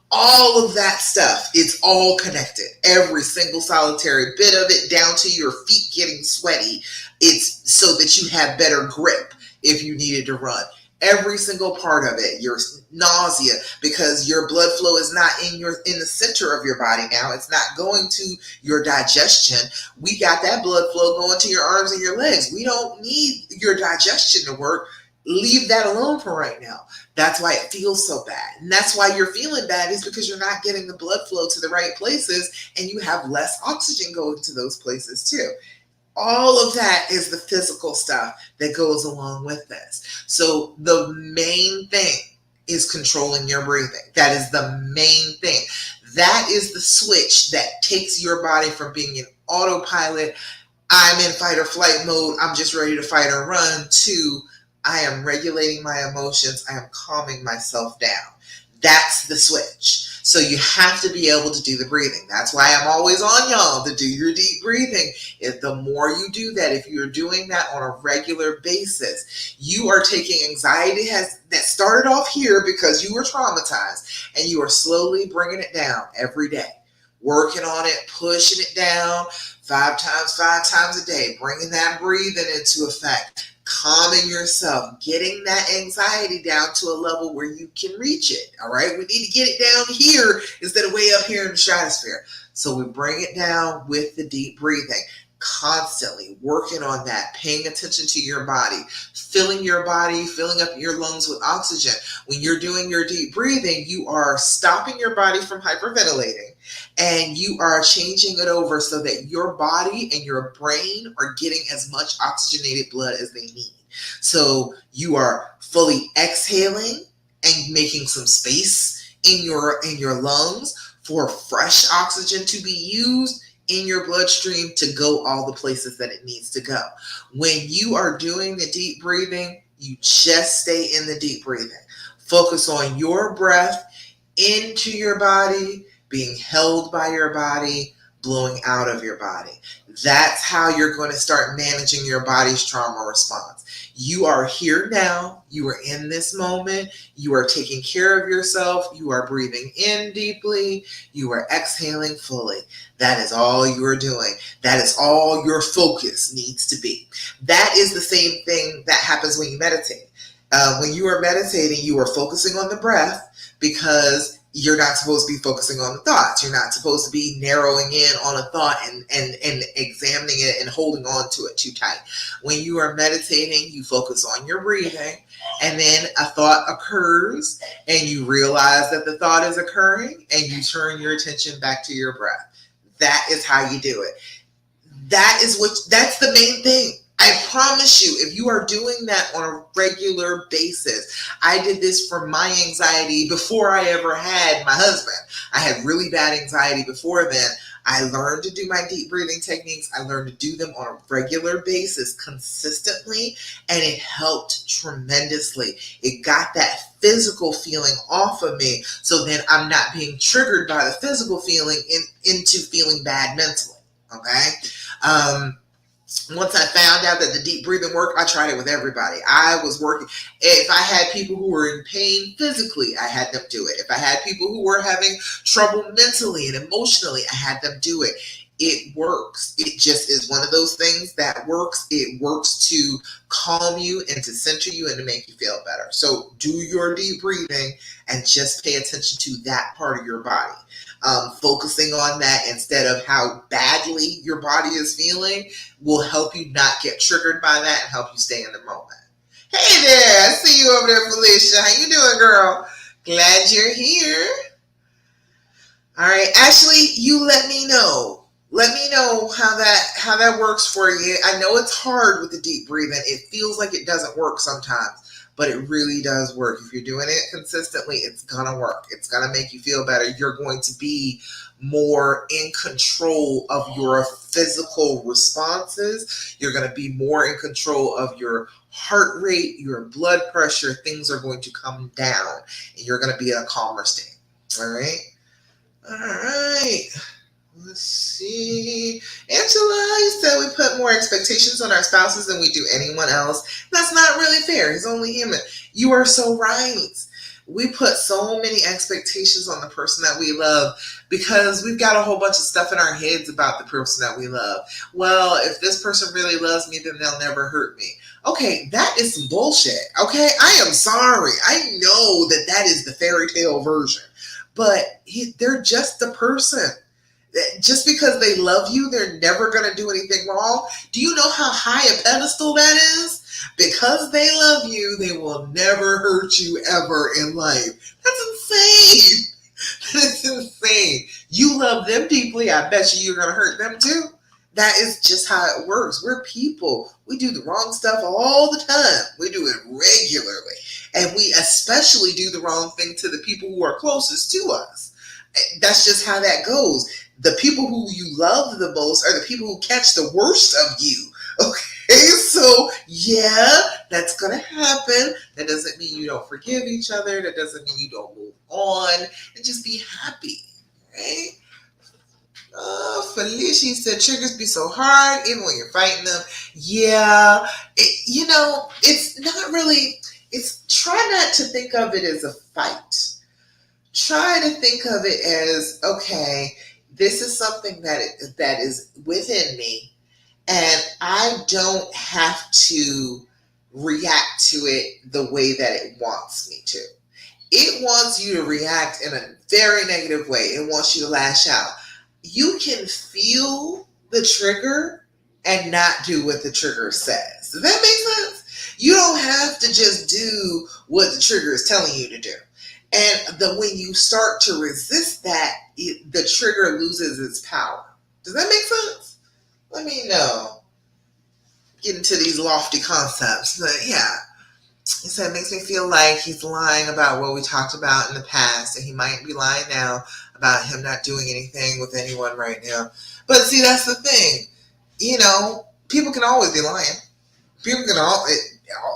All of that stuff, it's all connected. Every single solitary bit of it, down to your feet getting sweaty. It's so that you have better grip if you needed to run. Every single part of it, your nausea, because your blood flow is not in the center of your body now. It's not going to your digestion. We got that blood flow going to your arms and your legs. We don't need your digestion to work. Leave that alone for right now. That's why it feels so bad. And that's why you're feeling bad, is because you're not getting the blood flow to the right places, and you have less oxygen going to those places too. All of that is the physical stuff that goes along with this. So the main thing is controlling your breathing. That is the main thing. That is the switch that takes your body from being in autopilot, I'm in fight or flight mode, I'm just ready to fight or run, to I am regulating my emotions, I am calming myself down. That's the switch. So you have to be able to do the breathing. That's why I'm always on y'all to do your deep breathing. If the more you do that, if you're doing that on a regular basis, you are taking anxiety that started off here because you were traumatized, and you are slowly bringing it down every day, working on it, pushing it down 5 times a day, bringing that breathing into effect, calming yourself, getting that anxiety down to a level where you can reach it. All right. We need to get it down here instead of way up here in the stratosphere. So we bring it down with the deep breathing, constantly working on that, paying attention to your body, filling up your lungs with oxygen. When you're doing your deep breathing, you are stopping your body from hyperventilating, and you are changing it over so that your body and your brain are getting as much oxygenated blood as they need. So you are fully exhaling and making some space in your lungs for fresh oxygen to be used in your bloodstream to go all the places that it needs to go. When you are doing the deep breathing, you just stay in the deep breathing. Focus on your breath into your body, being held by your body, blowing out of your body. That's how you're going to start managing your body's trauma response. You are here now. You are in this moment. You are taking care of yourself. You are breathing in deeply. You are exhaling fully. That is all you are doing. That is all your focus needs to be. That is the same thing that happens when you meditate. When you are meditating, you are focusing on the breath, because you're not supposed to be focusing on the thoughts. You're not supposed to be narrowing in on a thought and examining it and holding on to it too tight. When you are meditating, you focus on your breathing, and then a thought occurs, and you realize that the thought is occurring, and you turn your attention back to your breath. That is how you do it. That's the main thing. I promise you, if you are doing that on a regular basis, I did this for my anxiety before I ever had my husband. I had really bad anxiety before then. I learned to do my deep breathing techniques. I learned to do them on a regular basis consistently, and it helped tremendously. It got that physical feeling off of me, so then I'm not being triggered by the physical feeling into feeling bad mentally. Okay? Once I found out that the deep breathing worked, I tried it with everybody. I was working. If I had people who were in pain physically, I had them do it. If I had people who were having trouble mentally and emotionally, I had them do it. It works. It just is one of those things that works. It works to calm you and to center you and to make you feel better. So do your deep breathing and just pay attention to that part of your body. Focusing on that instead of how badly your body is feeling will help you not get triggered by that and help you stay in the moment. Hey there, I see you over there, Felicia. How you doing, girl? Glad you're here. All right, Ashley, you let me know. Let me know how that works for you. I know it's hard with the deep breathing. It feels like it doesn't work sometimes, but it really does work. If you're doing it consistently, it's gonna work. It's gonna make you feel better. You're going to be more in control of your physical responses. You're going to be more in control of your heart rate, your blood pressure. Things are going to come down, and you're going to be in a calmer state. All right. All right. Let's see. Angela, you said we put more expectations on our spouses than we do anyone else. That's not really fair. He's only human. You are so right. We put so many expectations on the person that we love because we've got a whole bunch of stuff in our heads about the person that we love. Well, if this person really loves me, then they'll never hurt me. Okay, that is some bullshit. Okay, I am sorry. I know that is the fairy tale version, but they're just a person. Just because they love you, they're never going to do anything wrong. Do you know how high a pedestal that is? Because they love you, they will never hurt you ever in life. That's insane. That's insane. You love them deeply. I bet you're going to hurt them too. That is just how it works. We're people. We do the wrong stuff all the time. We do it regularly. And we especially do the wrong thing to the people who are closest to us. That's just how that goes. The people who you love the most are the people who catch the worst of you. Okay, so yeah, that's going to happen. That doesn't mean you don't forgive each other. That doesn't mean you don't move on and just be happy, right? Felicia said triggers be so hard even when you're fighting them. Yeah, it's not really, try not to think of it as a fight. Try to think of it as, okay, this is something that is within me, and I don't have to react to it the way that it wants me to. It wants you to react in a very negative way. It wants you to lash out. You can feel the trigger and not do what the trigger says. Does that make sense? You don't have to just do what the trigger is telling you to do. And when you start to resist that, the trigger loses its power. Does that make sense? Let me know. Get into these lofty concepts. But yeah, he said it makes me feel like he's lying about what we talked about in the past, and he might be lying now about him not doing anything with anyone right now. But see, that's the thing. People can always be lying. People can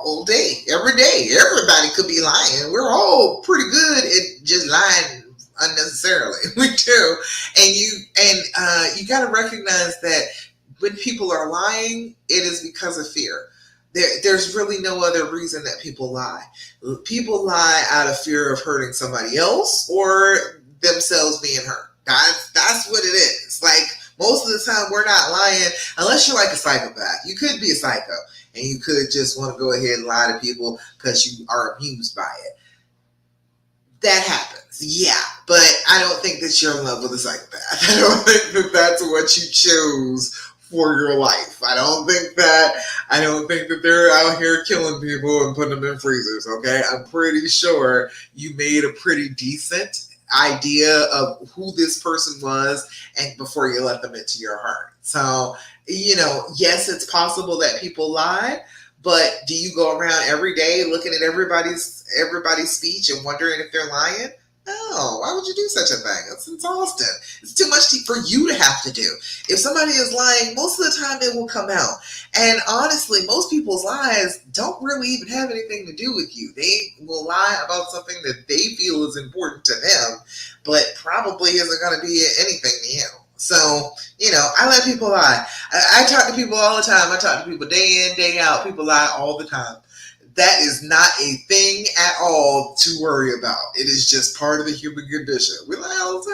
all day, every day. Everybody could be lying. We're all pretty good at just lying unnecessarily. We do, and you got to recognize that when people are lying, it is because of fear. There's really no other reason that people lie. People lie out of fear of hurting somebody else or themselves being hurt. That's what it is. Like, most of the time, we're not lying unless you're like a psychopath. You could be a psycho, and you could just want to go ahead and lie to people because you are amused by it. That happens, yeah. But I don't think that you're in love with a psychopath. I don't think that that's what you chose for your life. I don't think that they're out here killing people and putting them in freezers. Okay, I'm pretty sure you made a pretty decent idea of who this person was and before you let them into your heart. So, yes, it's possible that people lie, but do you go around every day looking at everybody's speech and wondering if they're lying? No, why would you do such a thing? It's exhausting. It's too much for you to have to do. If somebody is lying, most of the time it will come out. And honestly, most people's lies don't really even have anything to do with you. They will lie about something that they feel is important to them, but probably isn't going to be anything to you. So, I let people lie. I talk to people all the time. I talk to people day in, day out. People lie all the time. That is not a thing at all to worry about. It is just part of the human condition. We lie all the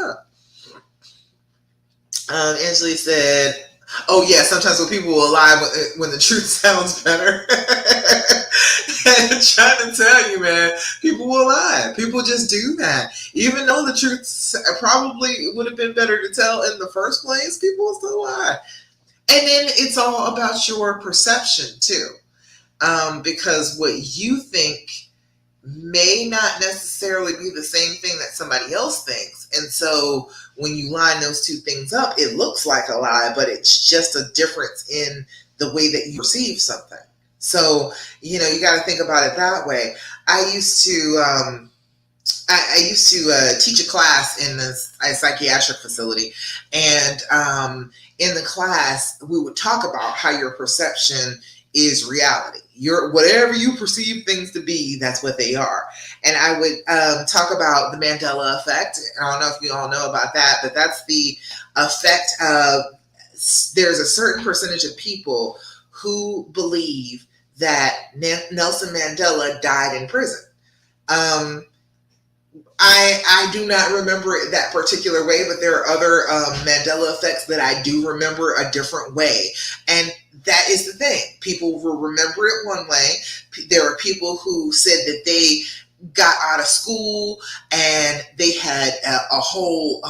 time. Angela said, oh yeah, sometimes when people will lie when the truth sounds better. I'm trying to tell you, man, people will lie. People just do that. Even though the truth probably would have been better to tell in the first place, people will still lie. And then it's all about your perception too. Because what you think may not necessarily be the same thing that somebody else thinks. And so when you line those two things up, it looks like a lie, but it's just a difference in the way that you perceive something. So, you got to think about it that way. I used to teach a class in a psychiatric facility, and in the class, we would talk about how your perception is reality. Whatever you perceive things to be, that's what they are. And I would talk about the Mandela effect. I don't know if you all know about that, but that's the effect of there's a certain percentage of people who believe that Nelson Mandela died in prison. I do not remember it that particular way, but there are other Mandela effects that I do remember a different way. And that is the thing. People will remember it one way. There are people who said that they got out of school and they had a whole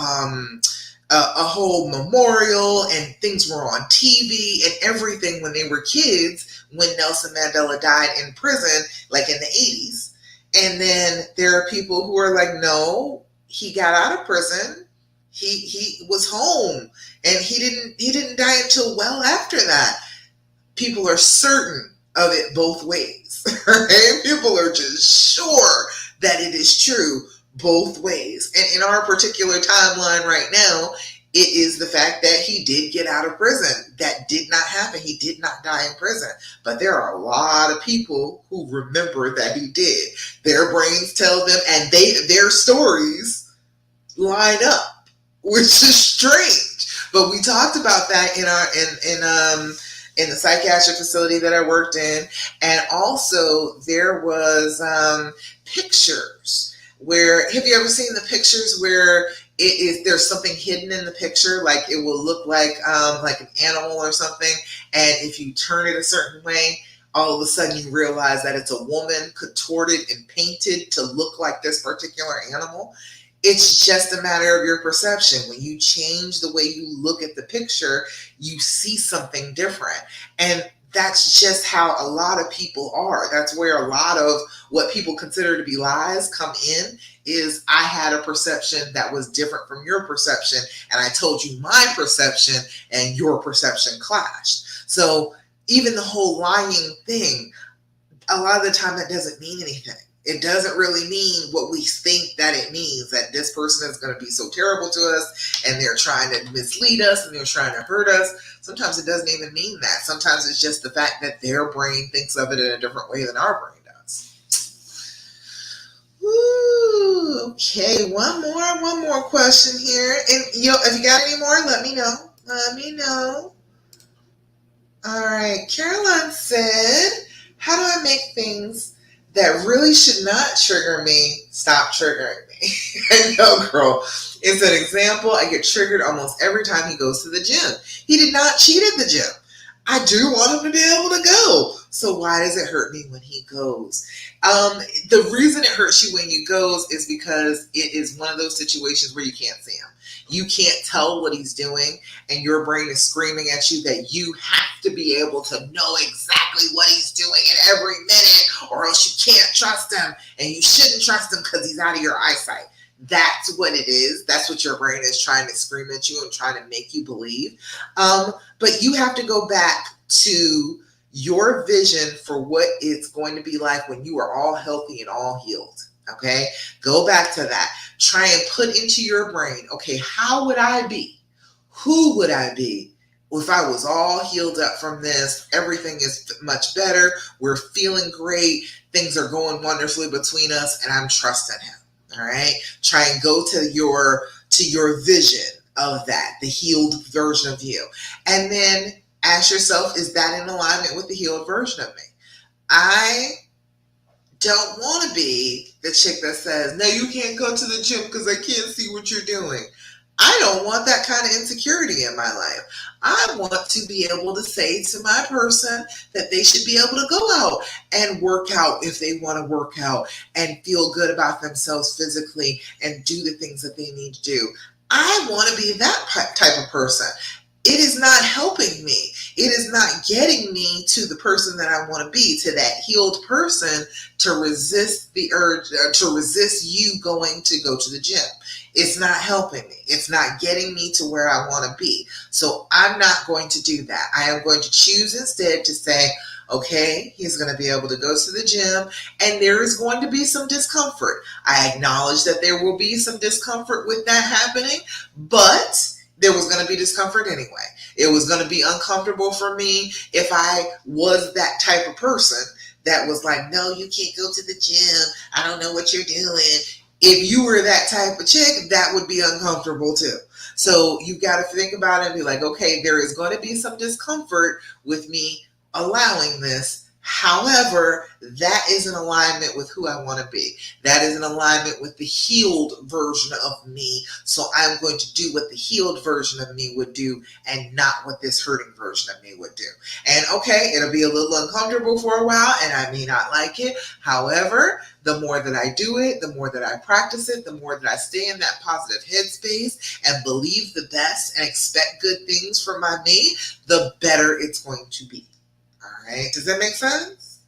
memorial and things were on TV and everything when they were kids when Nelson Mandela died in prison, like in the 80s. And then there are people who are like, no, he got out of prison. He was home and he didn't die until well after that. People are certain of it both ways. Right? People are just sure that it is true both ways. And in our particular timeline right now, it is the fact that he did get out of prison. That did not happen. He did not die in prison. But there are a lot of people who remember that he did. Their brains tell them, and their stories line up, which is strange. But we talked about that in the psychiatric facility that I worked in, and also there was pictures where, have you ever seen the pictures where there's something hidden in the picture, like it will look like an animal or something, and if you turn it a certain way, all of a sudden you realize that it's a woman contorted and painted to look like this particular animal. It's just a matter of your perception. When you change the way you look at the picture, you see something different. And that's just how a lot of people are. That's where a lot of what people consider to be lies come in, is I had a perception that was different from your perception, and I told you my perception, and your perception clashed. So even the whole lying thing, a lot of the time that doesn't mean anything. It doesn't really mean what we think that it means, that this person is going to be so terrible to us and they're trying to mislead us and they're trying to hurt us. Sometimes it doesn't even mean that. Sometimes it's just the fact that their brain thinks of it in a different way than our brain does. Ooh, okay, one more question here. And if you got any more, let me know. Let me know. All right, Caroline said, how do I make things that really should not trigger me stop triggering me? I know, girl. It's an example. I get triggered almost every time he goes to the gym. He did not cheat at the gym. I do want him to be able to go. So why does it hurt me when he goes? The reason it hurts you when he goes is because it is one of those situations where you can't see him. You can't tell what he's doing, and your brain is screaming at you that you have to be able to know exactly what he's doing at every minute, or else you can't trust him, and you shouldn't trust him because he's out of your eyesight. That's what it is. That's what your brain is trying to scream at you and trying to make you believe. But you have to go back to your vision for what it's going to be like when you are all healthy and all healed. Okay? Go back to that. Try and put into your brain, okay, how would I be? Who would I be if I was all healed up from this? Everything is much better. We're feeling great. Things are going wonderfully between us, and I'm trusting him. All right? Try and go to your vision of that, the healed version of you. And then ask yourself, is that in alignment with the healed version of me? I don't want to be the chick that says, no, you can't go to the gym because I can't see what you're doing. I don't want that kind of insecurity in my life. I want to be able to say to my person that they should be able to go out and work out if they want to work out and feel good about themselves physically and do the things that they need to do. I want to be that type of person. It is not helping me it is not getting me to the person that I want to be, to that healed person, to resist the urge, to resist you going to go to the gym. It's not helping me. It's not getting me to where I want to be. So I'm not going to do that. I am going to choose instead to say, okay, he's going to be able to go to the gym, and there is going to be some discomfort. I acknowledge that there will be some discomfort with that happening, but there was going to be discomfort anyway. It was going to be uncomfortable for me if I was that type of person that was like, no, you can't go to the gym. I don't know what you're doing. If you were that type of chick, that would be uncomfortable too. So you've got to think about it and be like, okay, there is going to be some discomfort with me allowing this. However, that is in alignment with who I want to be. That is in alignment with the healed version of me. So I'm going to do what the healed version of me would do and not what this hurting version of me would do. And okay, it'll be a little uncomfortable for a while and I may not like it. However, the more that I do it, the more that I practice it, the more that I stay in that positive headspace and believe the best and expect good things from my me, the better it's going to be. All right, does that make sense?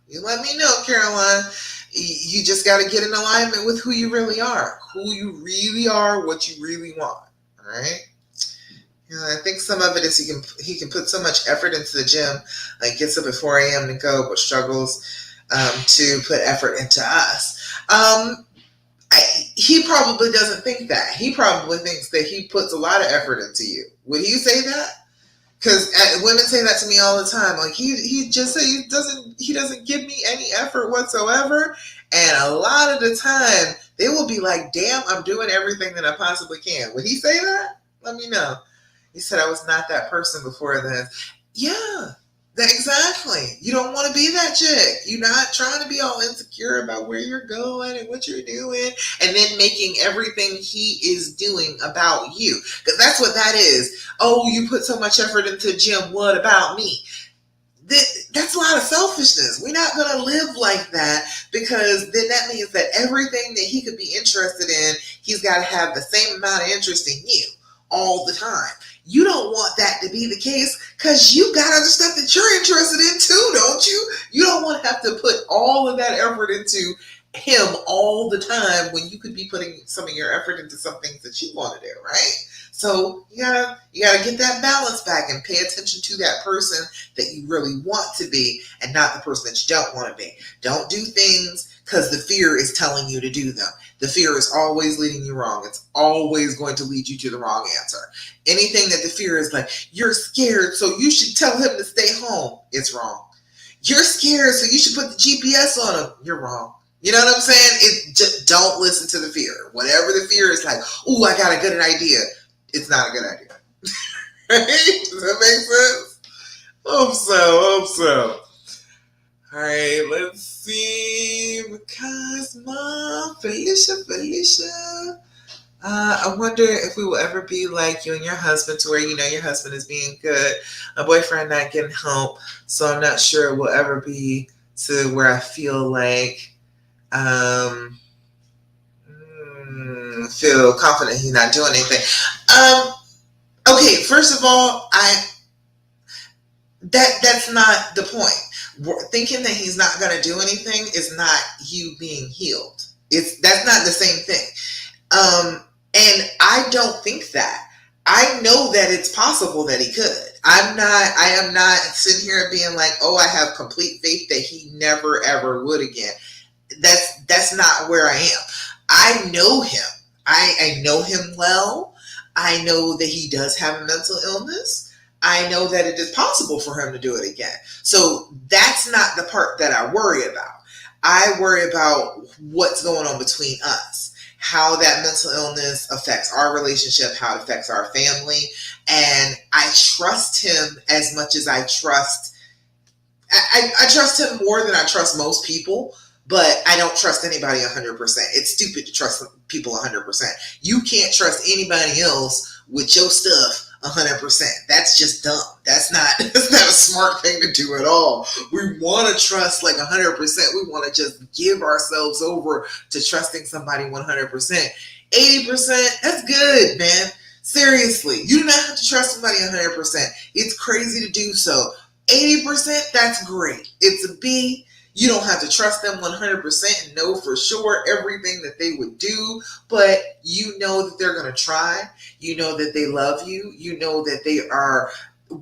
You let me know, Caroline. You just got to get in alignment with who you really are, what you really want. All right. You know, I think some of it is he can put so much effort into the gym, like gets up at 4 a.m. to go, but struggles to put effort into us. He probably doesn't think that. He probably thinks that he puts a lot of effort into you. Would he say that? Because women say that to me all the time. Like he just said he doesn't give me any effort whatsoever. And a lot of the time they will be like, damn, I'm doing everything that I possibly can. Would he say that? Let me know. He said I was not that person before then. Yeah, exactly. You don't want to be that chick. You're not trying to be all insecure about where you're going and what you're doing and then making everything he is doing about you. Because that's what that is. Oh, you put so much effort into the gym. What about me? That's a lot of selfishness. We're not going to live like that, because then that means that everything that he could be interested in, he's got to have the same amount of interest in you all the time. You don't want that to be the case, because you got other stuff that you're interested in too, don't you? You don't want to have to put all of that effort into him all the time when you could be putting some of your effort into some things that you want to do, right? So you gotta get that balance back and pay attention to that person that you really want to be and not the person that you don't want to be. Don't do things because the fear is telling you to do them. The fear is always leading you wrong. It's always going to lead you to the wrong answer. Anything that the fear is like, you're scared, so you should tell him to stay home. It's wrong. You're scared, so you should put the GPS on him. You're wrong. You know what I'm saying? Just don't listen to the fear. Whatever the fear is like, ooh, I got a good idea. It's not a good idea. Right? Does that make sense? Hope so. All right, let's see. Because Mom, Felicia. I wonder if we will ever be like you and your husband, to where you know your husband is being good, a boyfriend not getting help. So I'm not sure it will ever be to where I feel like feel confident he's not doing anything. Okay, first of all, that's not the point. Thinking that he's not going to do anything is not you being healed. That's not the same thing. And I don't think that. I know that it's possible that he could. I am not sitting here being like, oh, I have complete faith that he never ever would again. That's not where I am. I know him. I know him well. I know that he does have a mental illness. I know that it is possible for him to do it again. So that's not the part that I worry about. I worry about what's going on between us, how that mental illness affects our relationship, how it affects our family. And I trust him as much as I trust. I trust him more than I trust most people. But I don't trust anybody 100%. It's stupid to trust people 100%. You can't trust anybody else with your stuff 100%. That's just dumb. That's not a smart thing to do at all. We want to trust like 100%. We want to just give ourselves over to trusting somebody 100%. 80%, that's good, man. Seriously, you do not have to trust somebody 100%. It's crazy to do so. 80%, that's great. It's a B. You don't have to trust them 100% and know for sure everything that they would do, but you know that they're going to try. You know that they love you. You know that they are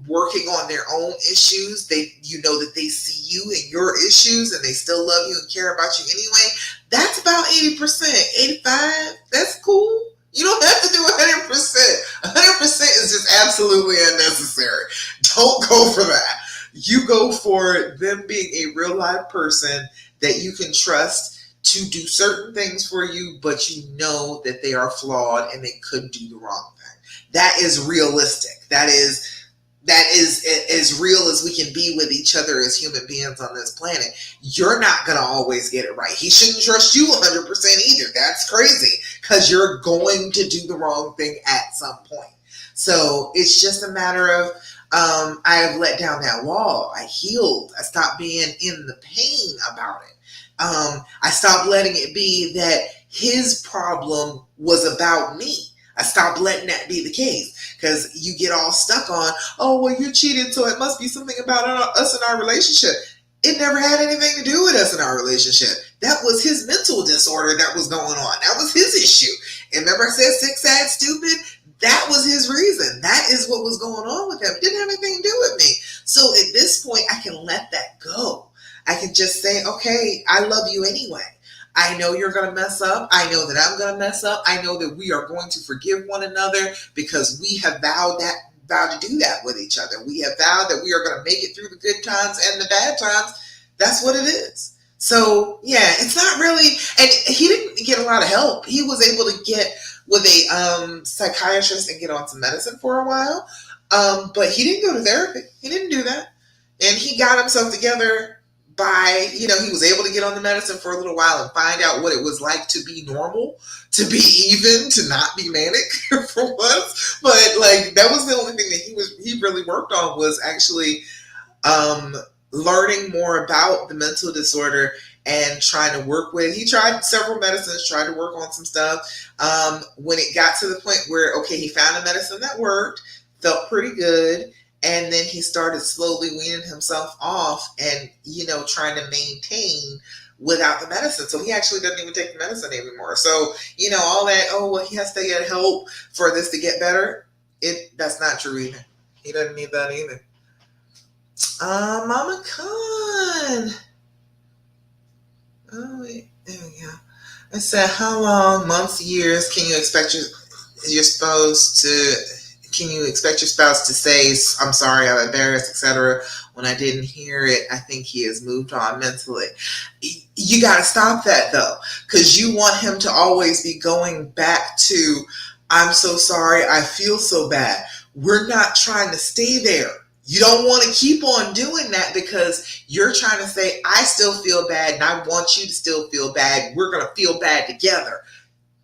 working on their own issues. You know that they see you and your issues and they still love you and care about you anyway. That's about 80%. 85, that's cool. You don't have to do 100%. 100% is just absolutely unnecessary. Don't go for that. You go for them being a real live person that you can trust to do certain things for you, but you know that they are flawed and they could do the wrong thing. That is realistic. That is as real as we can be with each other as human beings on this planet. You're not going to always get it right. He shouldn't trust you 100% either. That's crazy because you're going to do the wrong thing at some point. So it's just a matter of I have let down that wall. I healed. I stopped being in the pain about it. I stopped letting it be that his problem was about me. I stopped letting that be the case because you get all stuck on, oh, well, you cheated, so it must be something about us and our relationship. It never had anything to do with us and our relationship. That was his mental disorder that was going on. That was his issue. And remember I said sick, sad, stupid? That was his reason. That is what was going on with him. It didn't have anything to do with me. So at this point, I can let that go. I can just say, okay, I love you anyway. I know you're going to mess up. I know that I'm going to mess up. I know that we are going to forgive one another because we have vowed to do that with each other. We have vowed that we are going to make it through the good times and the bad times. That's what it is. So yeah, it's not really, and he didn't get a lot of help. He was able to get with a psychiatrist and get on some medicine for a while. But he didn't go to therapy. He didn't do that. And he got himself together by, he was able to get on the medicine for a little while and find out what it was like to be normal, to be even, to not be manic for once. But like, that was the only thing that he really worked on was actually learning more about the mental disorder and trying to work with. He tried several medicines, tried to work on some stuff. When it got to the point where, okay, he found a medicine that worked, felt pretty good, and then he started slowly weaning himself off and, trying to maintain without the medicine. So he actually doesn't even take the medicine anymore. So, all that, oh, well, he has to get help for this to get better. That's not true either. He doesn't need that either. Mama Khan. Oh, wait, there we go. I said, how long, months, years, can you expect your spouse to say, I'm sorry, I'm embarrassed, etc. When I didn't hear it, I think he has moved on mentally. You got to stop that though, because you want him to always be going back to, I'm so sorry, I feel so bad. We're not trying to stay there. You don't want to keep on doing that because you're trying to say, I still feel bad and I want you to still feel bad. We're going to feel bad together.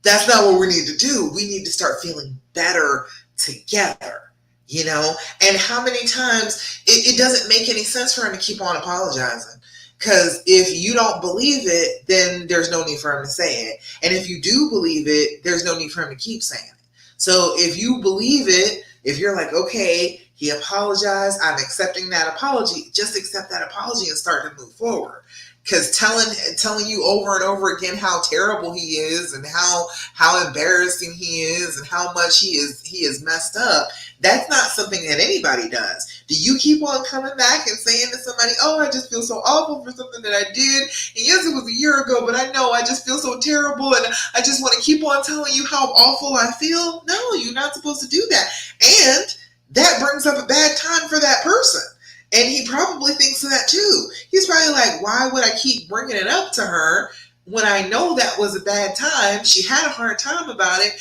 That's not what we need to do. We need to start feeling better together, And how many times it doesn't make any sense for him to keep on apologizing. Because if you don't believe it, then there's no need for him to say it. And if you do believe it, there's no need for him to keep saying it. So if you believe it, if you're like, okay, he apologized, I'm accepting that apology, just accept that apology and start to move forward. Because telling you over and over again how terrible he is and how embarrassing he is and how much he is messed up, that's not something that anybody does. Do you keep on coming back and saying to somebody, oh, I just feel so awful for something that I did, and yes, it was a year ago, but I know I just feel so terrible and I just want to keep on telling you how awful I feel? No, you're not supposed to do that. And that brings up a bad time for that person. And he probably thinks of that too. He's probably like, why would I keep bringing it up to her when I know that was a bad time? She had a hard time about it.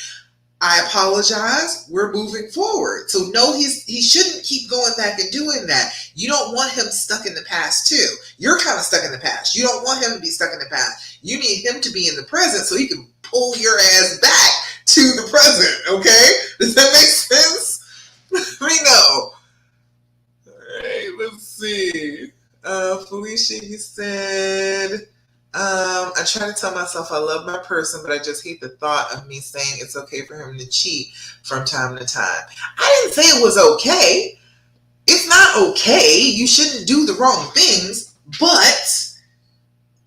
I apologize. We're moving forward. So no, he shouldn't keep going back and doing that. You don't want him stuck in the past too. You're kind of stuck in the past. You don't want him to be stuck in the past. You need him to be in the present so he can pull your ass back to the present. Okay? Does that make sense? Let me know. Let's see. Felicia, you said, I try to tell myself I love my person, but I just hate the thought of me saying it's okay for him to cheat from time to time. I didn't say it was okay. It's not okay. You shouldn't do the wrong things, but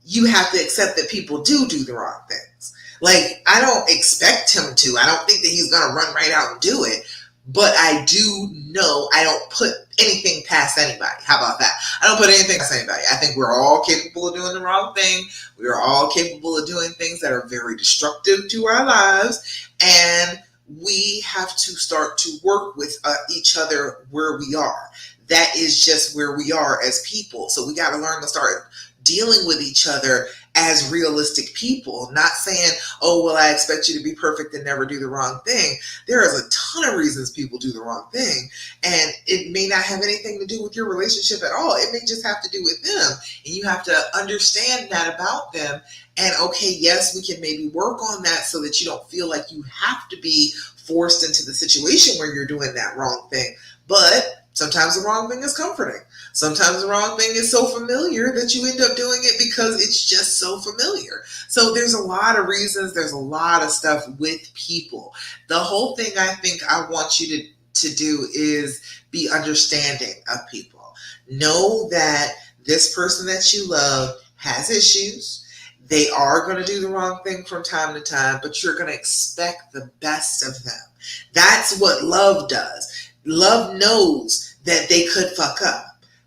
you have to accept that people do the wrong things. Like, I don't expect him to. I don't think that he's going to run right out and do it. But I do know I don't put anything past anybody. How about that? I don't put anything past anybody. I think we're all capable of doing the wrong thing. We are all capable of doing things that are very destructive to our lives. And we have to start to work with each other where we are. That is just where we are as people. So we got to learn to start dealing with each other as realistic people, not saying, oh, well, I expect you to be perfect and never do the wrong thing. There is a ton of reasons people do the wrong thing, and it may not have anything to do with your relationship at all. It may just have to do with them, and you have to understand that about them. And okay, yes, we can maybe work on that so that you don't feel like you have to be forced into the situation where you're doing that wrong thing. But sometimes the wrong thing is comforting. Sometimes the wrong thing is so familiar that you end up doing it because it's just so familiar. So there's a lot of reasons. There's a lot of stuff with people. The whole thing I think I want you to do is be understanding of people. Know that this person that you love has issues. They are going to do the wrong thing from time to time, but you're going to expect the best of them. That's what love does. Love knows that they could fuck up.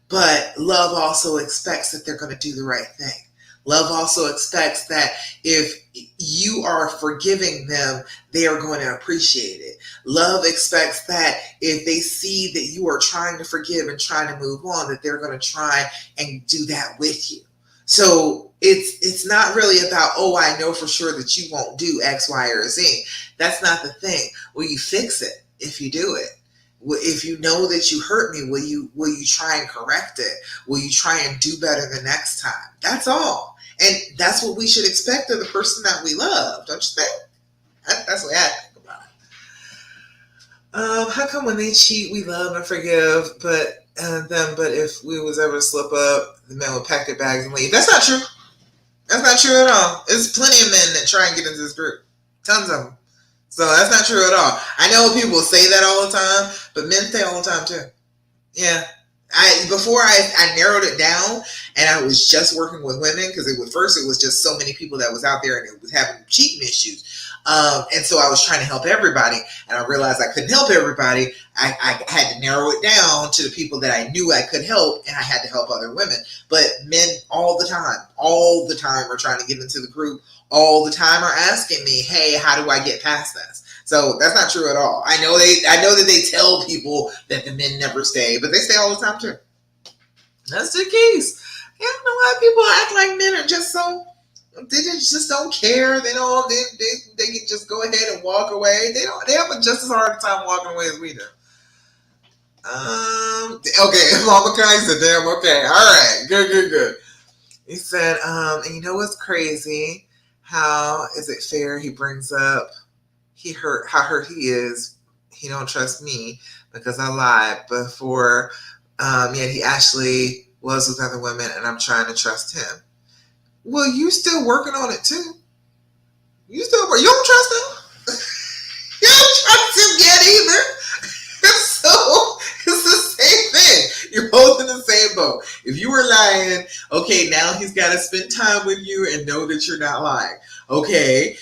But love also expects that they're going to do the right thing. Love also expects that if you are forgiving them, they are going to appreciate it. Love expects that if they see that you are trying to forgive and trying to move on, that they're going to try and do that with you. So it's not really about, oh, I know for sure that you won't do X, Y, or Z. That's not the thing. Will you fix it if you do it? If you know that you hurt me, will you try and correct it? Will you try and do better the next time? That's all. And that's what we should expect of the person that we love, don't you think? That's what I think about it. How come when they cheat, we love and forgive, but if we was ever to slip up, the men would pack their bags and leave? That's not true. That's not true at all. There's plenty of men that try and get into this group. Tons of them. So that's not true at all. I know people say that all the time, but men say all the time too. Yeah. Before I narrowed it down and I was just working with women, because first it was just so many people that was out there and it was having cheating issues. And so I was trying to help everybody, and I realized I couldn't help everybody. I had to narrow it down to the people that I knew I could help, and I had to help other women. But men all the time are trying to get into the group, all the time are asking me, hey, how do I get past this? So that's not true at all. I know that they tell people that the men never stay, but they stay all the time too. That's the case. I don't know why people act like men are just so, they just don't care. They can just go ahead and walk away. They have just as hard a time walking away as we do. Okay, Mama Kai said, damn, okay. All right, good. He said, and you know what's crazy? How is it fair? He brings up how hurt he is. He don't trust me because I lied before. Yet he actually was with other women, and I'm trying to trust him. Well, you still working on it too. You don't trust him. You don't trust him yet either. So it's the same thing. You're both in the same boat. If you were lying, okay, now he's got to spend time with you and know that you're not lying. Okay,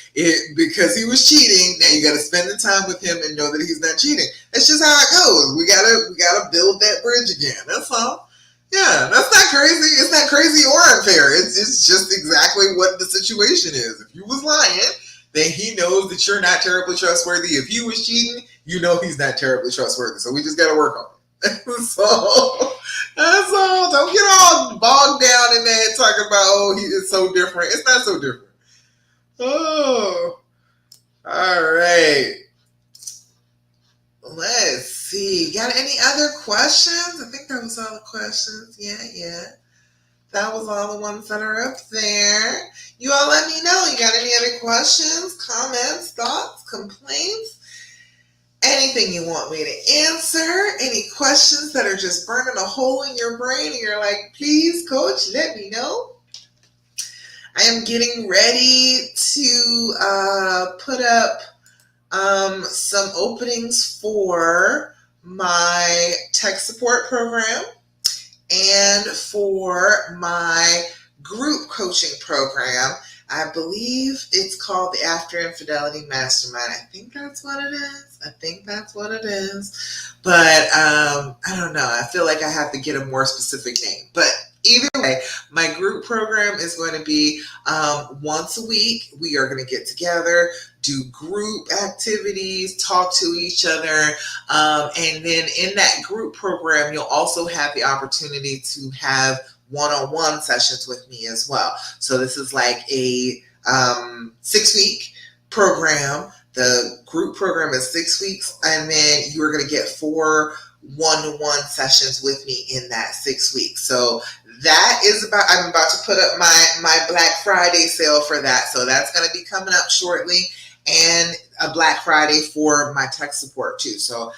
because he was cheating, now you got to spend the time with him and know that he's not cheating. That's just how it goes. We gotta build that bridge again. That's all. Yeah, that's not crazy. It's not crazy or unfair. It's just exactly what the situation is. If you was lying, then he knows that you're not terribly trustworthy. If he was cheating, you know he's not terribly trustworthy. So we just got to work on it. So that's all. Don't get all bogged down in that talking about, oh, he is so different. It's not so different. Oh, all right. Let's see. Got any other questions? I think that was all the questions. Yeah. That was all the ones that are up there. You all let me know. You got any other questions, comments, thoughts, complaints? Anything you want me to answer? Any questions that are just burning a hole in your brain and you're like, please, coach, let me know? I am getting ready to put up some openings for my tech support program and for my group coaching program. I believe it's called the After Infidelity Mastermind. I think that's what it is. But I don't know. I feel like I have to get a more specific name. But either way, my group program is going to be once a week. We are going to get together, do group activities, talk to each other. And then in that group program, you'll also have the opportunity to have one-on-one sessions with me as well. So this is like a 6-week program. The group program is 6 weeks, and then you're going to get 4 one-to-one sessions with me in that 6 weeks. So that is I'm about to put up my Black Friday sale for that. So that's going to be coming up shortly, and a Black Friday for my tech support too. So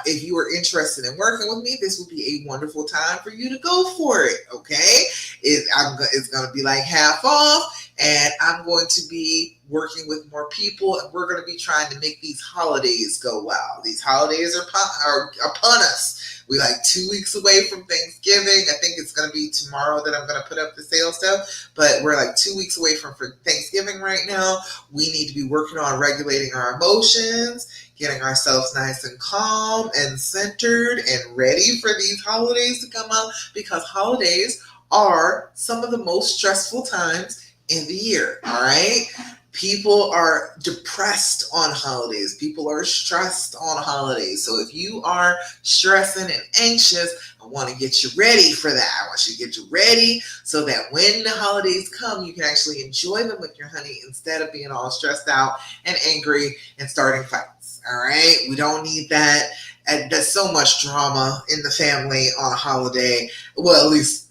if you are interested in working with me, this will be a wonderful time for you to go for it. Okay, it's going to be like half off, and I'm going to be working with more people, and we're going to be trying to make these holidays go well. These holidays are upon us. We're like 2 weeks away from Thanksgiving. I think it's going to be tomorrow that I'm going to put up the sales stuff, but we're like 2 weeks away from Thanksgiving right now. We need to be working on regulating our emotions, getting ourselves nice and calm and centered and ready for these holidays to come up, because holidays are some of the most stressful times in the year. All right. People are depressed on holidays. People are stressed on holidays. So if you are stressing and anxious, I want to get you ready for that. I want you to get you ready so that when the holidays come, you can actually enjoy them with your honey instead of being all stressed out and angry and starting fights. All right. We don't need that. And there's so much drama in the family on a holiday. Well, at least,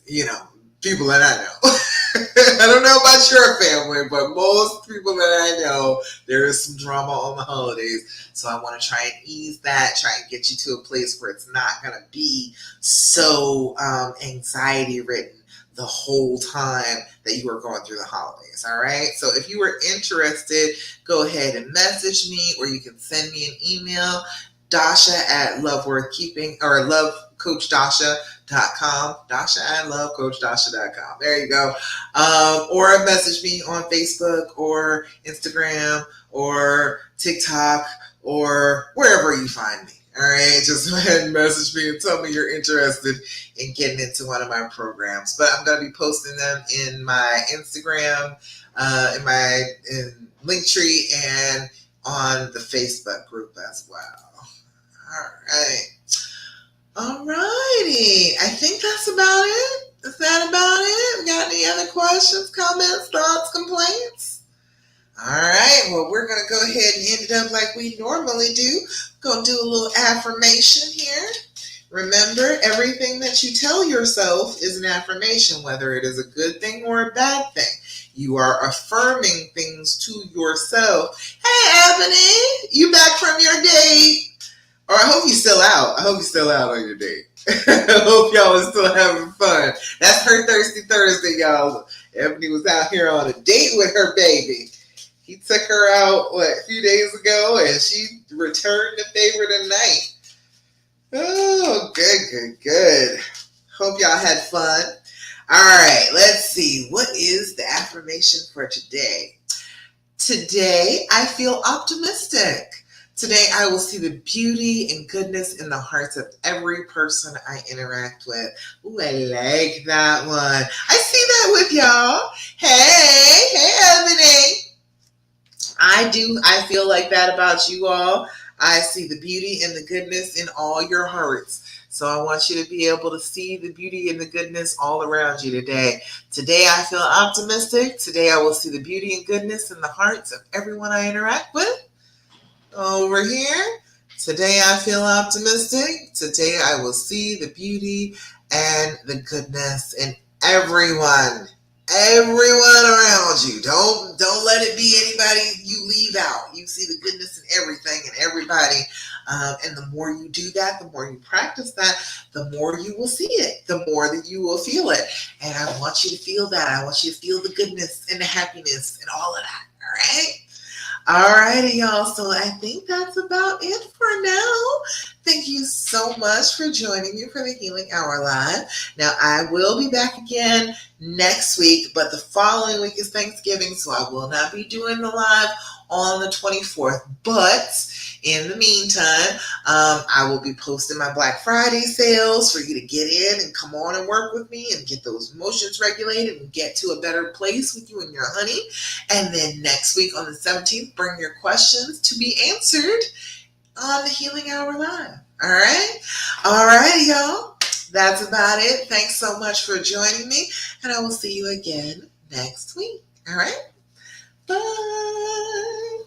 people that I know. I don't know about your family, but most people that I know, there is some drama on the holidays. So I want to try and ease that, try and get you to a place where it's not going to be so anxiety ridden the whole time that you are going through the holidays. All right. So if you are interested, go ahead and message me, or you can send me an email, Dasha@loveworthkeeping or lovecoachdasha.com. Dasha@lovecoachdasha.com. There you go. Or message me on Facebook or Instagram or TikTok or wherever you find me. All right, just go ahead and message me and tell me you're interested in getting into one of my programs. But I'm going to be posting them in my Instagram, in Linktree, and on the Facebook group as well. All right. All righty. I think that's about it. Is that about it? Got any other questions, comments, thoughts, complaints? All right. Well, we're going to go ahead and end it up like we normally do. Going to do a little affirmation here. Remember, everything that you tell yourself is an affirmation, whether it is a good thing or a bad thing. You are affirming things to yourself. Hey, Ebony, you back from your date? Or I hope you're still out. On your date. I hope y'all are still having fun. That's her Thirsty Thursday, y'all. Ebony was out here on a date with her baby. He took her out, a few days ago, and she returned the favor tonight. Oh, good. Hope y'all had fun. All right, let's see. What is the affirmation for today? Today, I feel optimistic. Today, I will see the beauty and goodness in the hearts of every person I interact with. Ooh, I like that one. I see that with y'all. Hey, Ebony. I feel like that about you all. I see the beauty and the goodness in all your hearts. So I want you to be able to see the beauty and the goodness all around you today. Today, I feel optimistic. Today, I will see the beauty and goodness in the hearts of everyone I interact with. Over here, today I feel optimistic. Today I will see the beauty and the goodness in everyone Everyone around you. Don't let it be anybody you leave out. You see the goodness in everything and everybody. And the more you do that, the more you practice that, the more you will see it, the more that you will feel it. And I want you to feel that. I want you to feel the goodness and the happiness and all of that. All right. Alrighty, y'all. So I think that's about it for now. Thank you so much for joining me for the Healing Hour Live. Now, I will be back again next week, but the following week is Thanksgiving, so I will not be doing the live on the 24th. But in the meantime, I will be posting my Black Friday sales for you to get in and come on and work with me and get those emotions regulated and get to a better place with you and your honey. And then next week on the 17th, bring your questions to be answered on the Healing Hour Live. All right? All right, y'all. That's about it. Thanks so much for joining me, and I will see you again next week. All right? Bye.